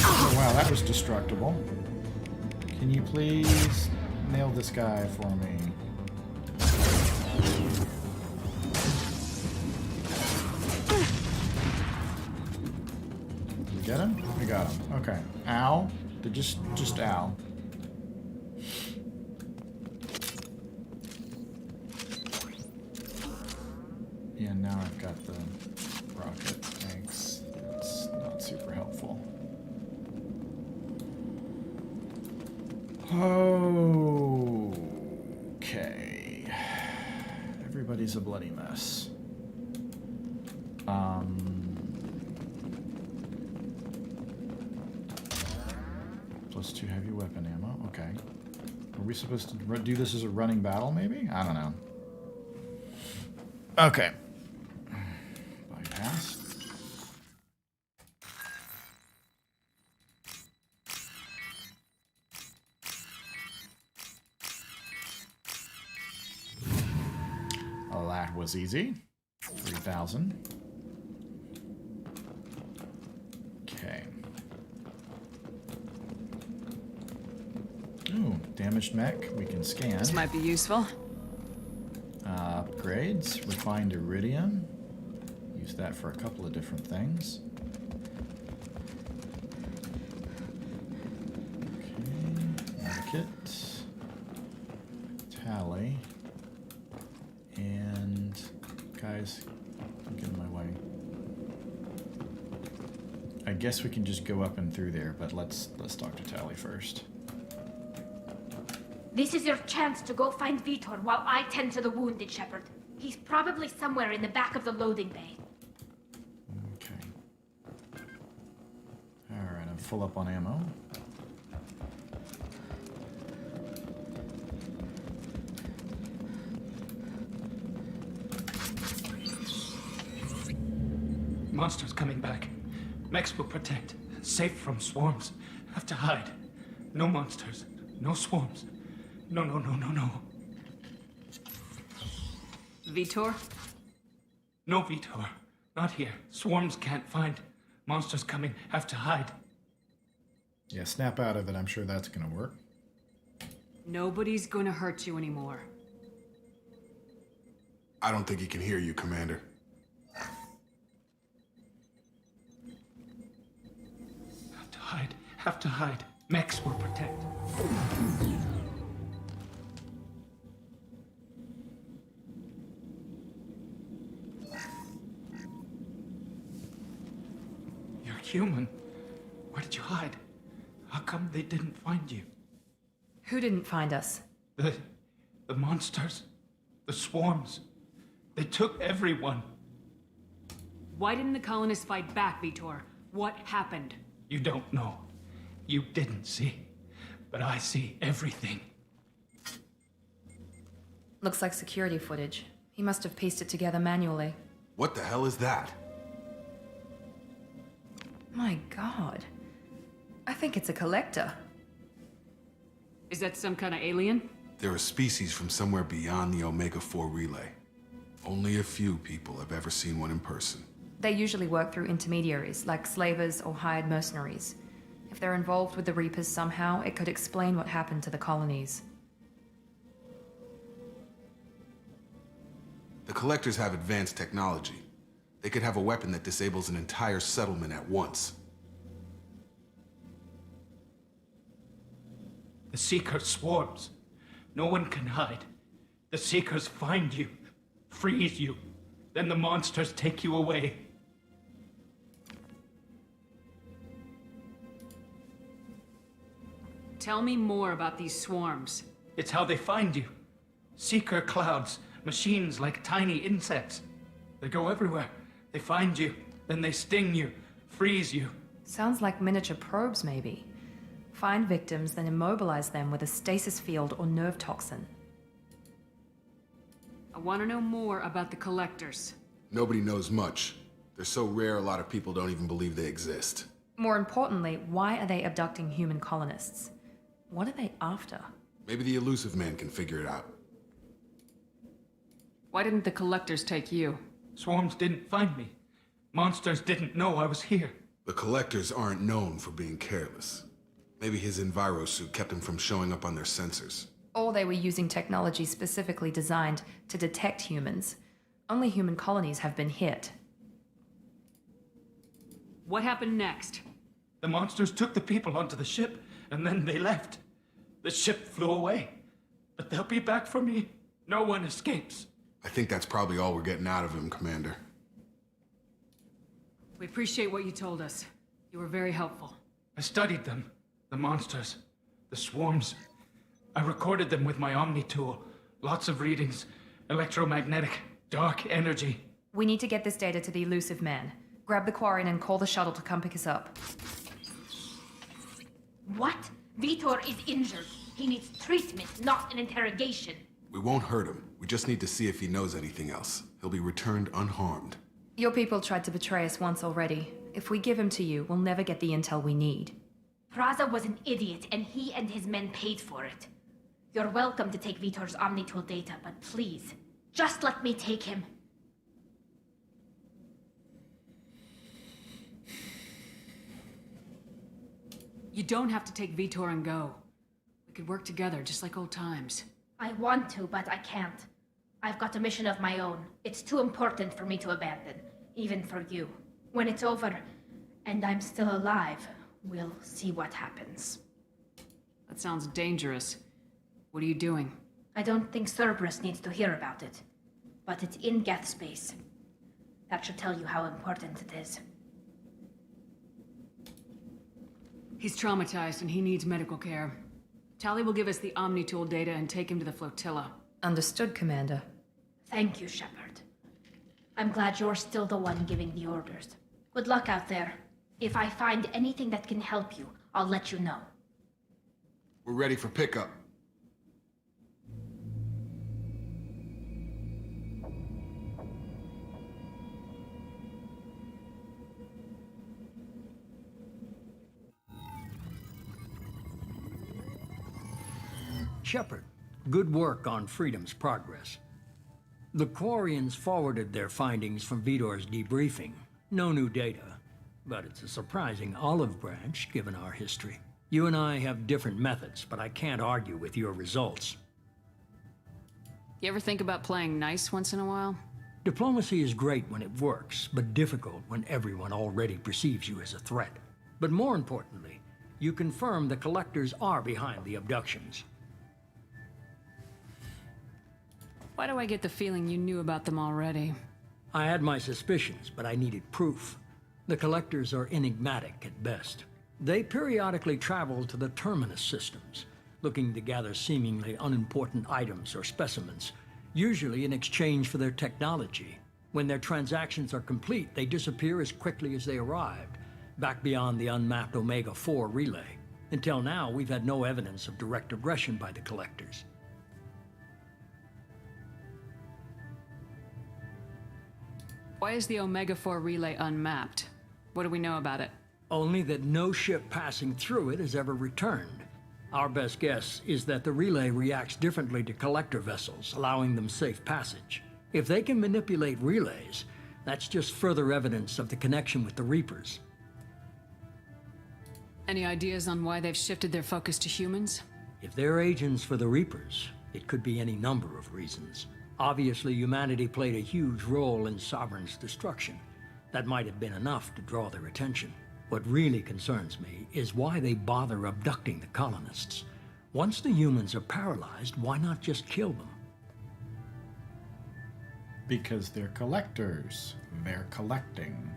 Oh, wow, that was destructible. Can you please nail this guy for me? get him? We got him. Okay. Ow. Just ow. Yeah, now I've got the rocket tanks. That's not super helpful. Okay. Everybody's a bloody mess. +2 heavy weapon ammo. Okay. Are we supposed to do this as a running battle, maybe? I don't know. Okay. Bypass. Oh, that was easy. 3,000. Okay. Ooh, damaged mech. We can scan. This might be useful. Upgrades. Refined iridium. Use that for a couple of different things. Okay. Medikit. Tally. And guys, get in my way. I guess we can just go up and through there, but let's talk to Tally first. This is your chance to go find Vitor while I tend to the wounded, Shepard. He's probably somewhere in the back of the loading bay. Okay. Alright, I'm full up on ammo. Monsters coming back. Mechs will protect. Safe from swarms. Have to hide. No monsters. No swarms. No. Vitor? No Vitor. Not here. Swarms can't find. Monsters coming. Have to hide. Yeah, snap out of it. I'm sure that's gonna work. Nobody's gonna hurt you anymore. I don't think he can hear you, Commander. Have to hide. Mechs will protect. You're human. Where did you hide? How come they didn't find you? Who didn't find us? The monsters. The swarms. They took everyone. Why didn't the colonists fight back, Vitor? What happened? You don't know. You didn't see. But I see everything. Looks like security footage. He must have pieced it together manually. What the hell is that? My god. I think it's a collector. Is that some kind of alien? They're a species from somewhere beyond the Omega-4 relay. Only a few people have ever seen one in person. They usually work through intermediaries, like slavers or hired mercenaries. If they're involved with the Reapers somehow, it could explain what happened to the colonies. The Collectors have advanced technology. They could have a weapon that disables an entire settlement at once. The Seeker swarms. No one can hide. The Seekers find you, freeze you. Then the monsters take you away. Tell me more about these swarms. It's how they find you. Seeker clouds, machines like tiny insects. They go everywhere. They find you, then they sting you, freeze you. Sounds like miniature probes, maybe. Find victims, then immobilize them with a stasis field or nerve toxin. I want to know more about the Collectors. Nobody knows much. They're so rare, a lot of people don't even believe they exist. More importantly, why are they abducting human colonists? What are they after? Maybe the elusive man can figure it out. Why didn't the Collectors take you? Swarms didn't find me. Monsters didn't know I was here. The Collectors aren't known for being careless. Maybe his enviro suit kept him from showing up on their sensors. Or they were using technology specifically designed to detect humans. Only human colonies have been hit. What happened next? The monsters took the people onto the ship, and then they left. The ship flew away. But they'll be back for me. No one escapes. I think that's probably all we're getting out of him, Commander. We appreciate what you told us. You were very helpful. I studied them. The monsters. The swarms. I recorded them with my Omni tool. Lots of readings. Electromagnetic. Dark energy. We need to get this data to the elusive man. Grab the Quarian and call the shuttle to come pick us up. What? Vitor is injured. He needs treatment, not an interrogation. We won't hurt him. We just need to see if he knows anything else. He'll be returned unharmed. Your people tried to betray us once already. If we give him to you, we'll never get the intel we need. Praza was an idiot, and he and his men paid for it. You're welcome to take Vitor's Omnitool data, but please, just let me take him. You don't have to take Vitor and go. We could work together, just like old times. I want to, but I can't. I've got a mission of my own. It's too important for me to abandon, even for you. When it's over, and I'm still alive, we'll see what happens. That sounds dangerous. What are you doing? I don't think Cerberus needs to hear about it, but it's in Geth space. That should tell you how important it is. He's traumatized and he needs medical care. Tali will give us the Omnitool data and take him to the flotilla. Understood, Commander. Thank you, Shepard. I'm glad you're still the one giving the orders. Good luck out there. If I find anything that can help you, I'll let you know. We're ready for pickup. Shepard, good work on Freedom's progress. The Quarians forwarded their findings from Vitor's debriefing. No new data, but it's a surprising olive branch given our history. You and I have different methods, but I can't argue with your results. You ever think about playing nice once in a while? Diplomacy is great when it works, but difficult when everyone already perceives you as a threat. But more importantly, you confirm the Collectors are behind the abductions. Why do I get the feeling you knew about them already? I had my suspicions, but I needed proof. The Collectors are enigmatic at best. They periodically travel to the Terminus systems, looking to gather seemingly unimportant items or specimens, usually in exchange for their technology. When their transactions are complete, they disappear as quickly as they arrived, back beyond the unmapped Omega-4 relay. Until now, we've had no evidence of direct aggression by the Collectors. Why is the Omega-4 relay unmapped? What do we know about it? Only that no ship passing through it has ever returned. Our best guess is that the relay reacts differently to collector vessels, allowing them safe passage. If they can manipulate relays, that's just further evidence of the connection with the Reapers. Any ideas on why they've shifted their focus to humans? If they're agents for the Reapers, it could be any number of reasons. Obviously, humanity played a huge role in Sovereign's destruction. That might have been enough to draw their attention. What really concerns me is why they bother abducting the colonists. Once the humans are paralyzed, why not just kill them? Because they're collectors. They're collecting.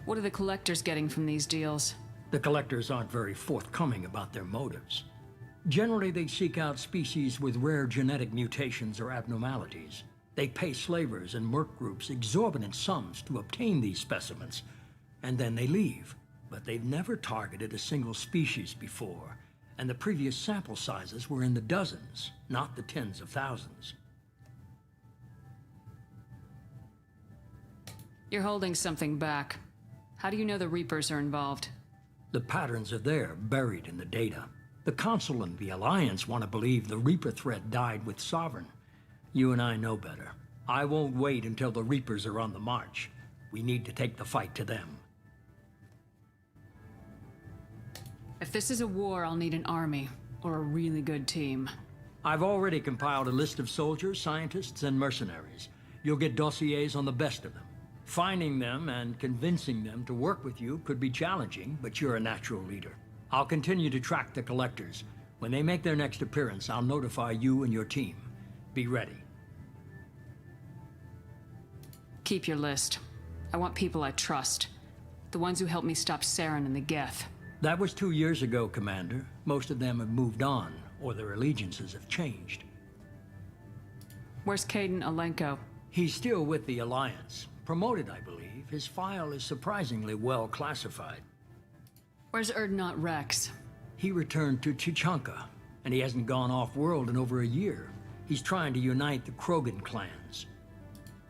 What are the Collectors getting from these deals? The Collectors aren't very forthcoming about their motives. Generally, they seek out species with rare genetic mutations or abnormalities. They pay slavers and merc groups exorbitant sums to obtain these specimens, and then they leave. But they've never targeted a single species before, and the previous sample sizes were in the dozens, not the tens of thousands. You're holding something back. How do you know the Reapers are involved? The patterns are there, buried in the data. The Council and the Alliance want to believe the Reaper threat died with Sovereign. You and I know better. I won't wait until the Reapers are on the march. We need to take the fight to them. If this is a war, I'll need an army, or a really good team. I've already compiled a list of soldiers, scientists, and mercenaries. You'll get dossiers on the best of them. Finding them and convincing them to work with you could be challenging, but you're a natural leader. I'll continue to track the collectors. When they make their next appearance, I'll notify you and your team. Be ready. Keep your list. I want people I trust. The ones who helped me stop Saren and the Geth. That was 2 years ago, Commander. Most of them have moved on, or their allegiances have changed. Where's Caden Alenko? He's still with the Alliance. Promoted, I believe. His file is surprisingly well classified. Where's Erdnot Rex? He returned to Chichanka, and he hasn't gone off-world in over a year. He's trying to unite the Krogan clans.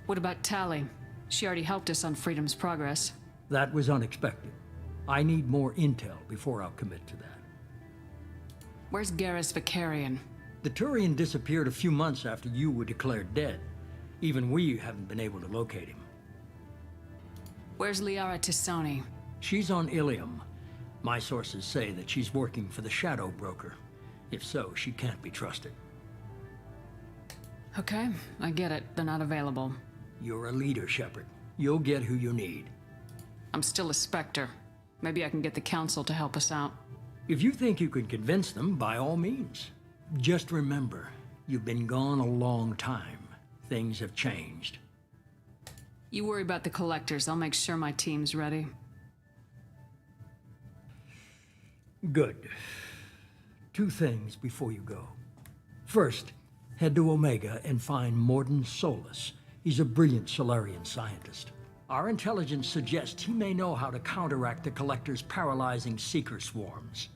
What about Tali? She already helped us on Freedom's Progress. That was unexpected. I need more intel before I'll commit to that. Where's Garrus Vicarian? The Turian disappeared a few months after you were declared dead. Even we haven't been able to locate him. Where's Liara Tisoni? She's on Ilium. My sources say that she's working for the Shadow Broker. If so, she can't be trusted. Okay, I get it. They're not available. You're a leader, Shepard. You'll get who you need. I'm still a Spectre. Maybe I can get the Council to help us out. If you think you can convince them, by all means. Just remember, you've been gone a long time. Things have changed. You worry about the collectors. I'll make sure my team's ready. Good. 2 things before you go. First, head to Omega and find Mordin Solus. He's a brilliant Solarian scientist. Our intelligence suggests he may know how to counteract the Collector's paralyzing Seeker swarms.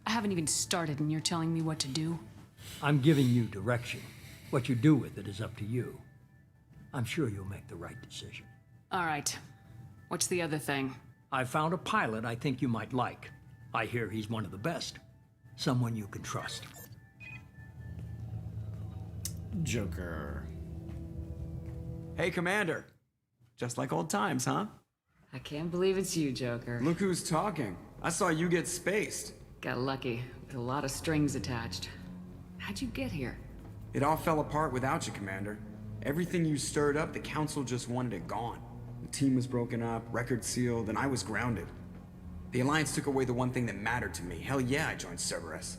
I haven't even started and you're telling me what to do? I'm giving you direction. What you do with it is up to you. I'm sure you'll make the right decision. All right. What's the other thing? I found a pilot I think you might like. I hear he's one of the best. Someone you can trust. Joker. Hey, Commander. Just like old times, huh? I can't believe it's you, Joker. Look who's talking. I saw you get spaced. Got lucky, with a lot of strings attached. How'd you get here? It all fell apart without you, Commander. Everything you stirred up, the Council just wanted it gone. The team was broken up, record sealed, and I was grounded. The Alliance took away the one thing that mattered to me. Hell yeah, I joined Cerberus.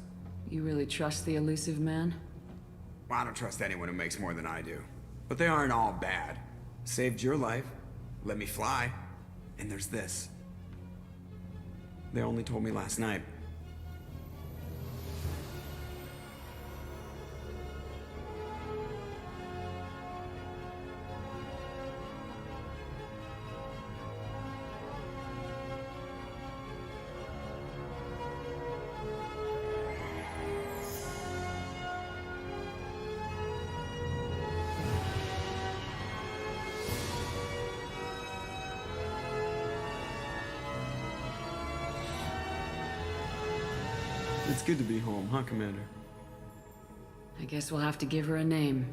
You really trust the elusive man? Well, I don't trust anyone who makes more than I do. But they aren't all bad. Saved your life, let me fly, and there's this. They only told me last night. It's good to be home, huh, Commander? I guess we'll have to give her a name.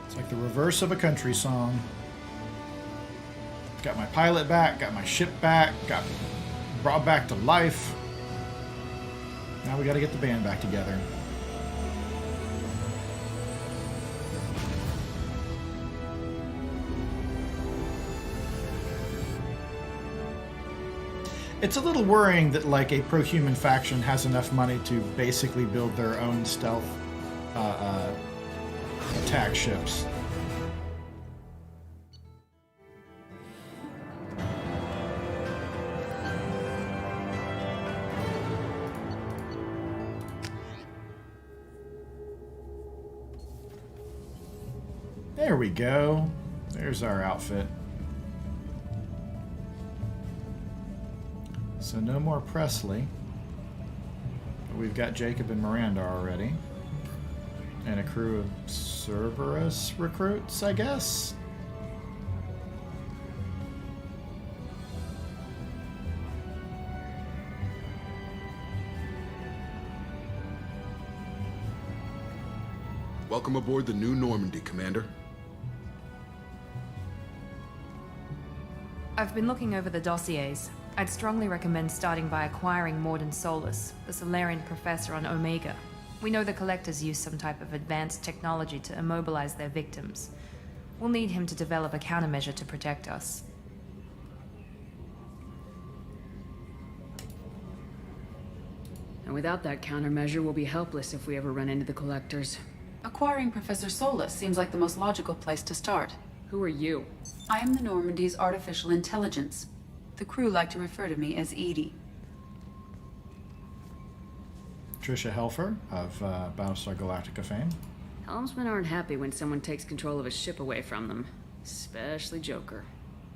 It's like the reverse of a country song. Got my pilot back, got my ship back, got brought back to life. Now we gotta get the band back together. It's a little worrying that like a pro-human faction has enough money to basically build their own stealth attack ships. There we go. There's our outfit. So no more Presley. But we've got Jacob and Miranda already. And a crew of Cerberus recruits, I guess? Welcome aboard the New Normandy, Commander. I've been looking over the dossiers. I'd strongly recommend starting by acquiring Morden Solus, the Solarian professor on Omega. We know the Collectors use some type of advanced technology to immobilize their victims. We'll need him to develop a countermeasure to protect us. And without that countermeasure, we'll be helpless if we ever run into the Collectors. Acquiring Professor Solus seems like the most logical place to start. Who are you? I am the Normandy's artificial intelligence. The crew like to refer to me as Edie. Trisha Helfer of Battlestar Galactica fame. Helmsmen aren't happy when someone takes control of a ship away from them. Especially Joker.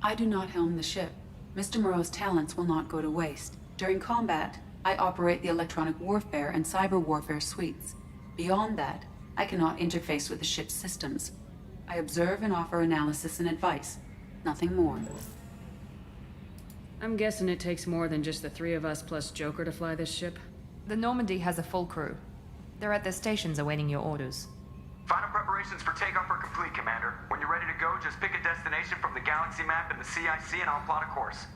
I do not helm the ship. Mr. Moreau's talents will not go to waste. During combat, I operate the electronic warfare and cyber warfare suites. Beyond that, I cannot interface with the ship's systems. I observe and offer analysis and advice. Nothing more. I'm guessing it takes more than just the three of us plus Joker to fly this ship? The Normandy has a full crew. They're at their stations awaiting your orders. Final preparations for takeoff are complete, Commander. When you're ready to go, just pick a destination from the galaxy map and the CIC and I'll plot a course.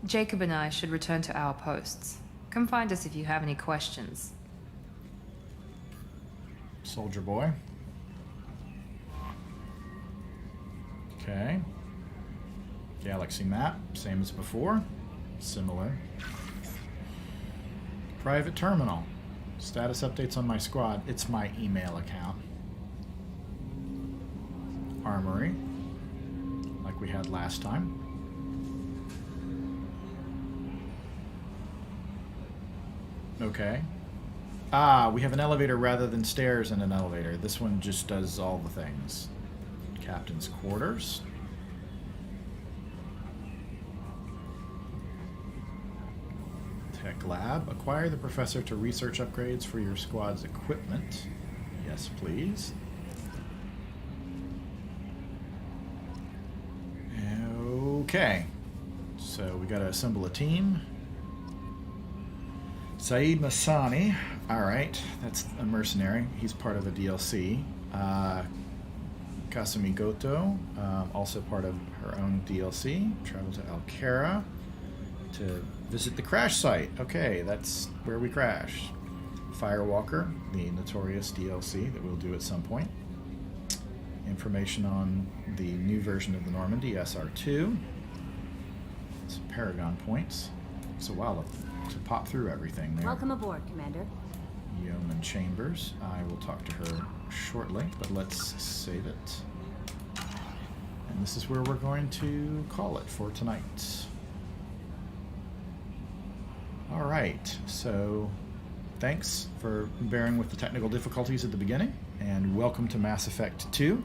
Jacob and I should return to our posts. Come find us if you have any questions. Soldier boy. Okay. Galaxy map, same as before. Similar. Private terminal. Status updates on my squad. It's my email account. Armory. Like we had last time. Okay. Ah, we have an elevator rather than stairs in an elevator. This one just does all the things. Captain's quarters. Tech lab. Acquire the professor to research upgrades for your squad's equipment. Yes, please. Okay. So we gotta assemble a team. Saeed Masani. Alright, that's a mercenary. He's part of a DLC. Kasumi Goto, also part of her own DLC. Travel to Alcara to visit the crash site. Okay, that's where we crashed. Firewalker, the notorious DLC that we'll do at some point. Information on the new version of the Normandy, SR2. Some Paragon points. It's a while to pop through everything there. Welcome aboard, Commander. Yeoman Chambers. I will talk to her shortly, but let's save it. And this is where we're going to call it for tonight. Alright, so thanks for bearing with the technical difficulties at the beginning, and welcome to Mass Effect 2.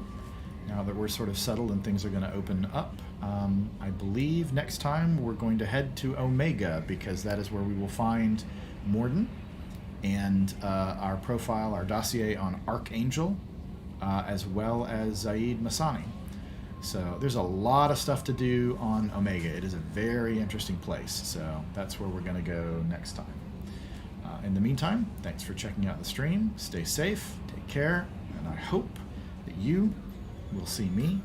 Now that we're sort of settled and things are going to open up, I believe next time we're going to head to Omega, because that is where we will find Morden and our profile, our dossier on Archangel, as well as Zaid Masani. So there's a lot of stuff to do on Omega. It is a very interesting place, so that's where we're going to go next time. In the meantime, thanks for checking out the stream. Stay safe, take care, and I hope that you will see me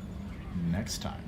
next time.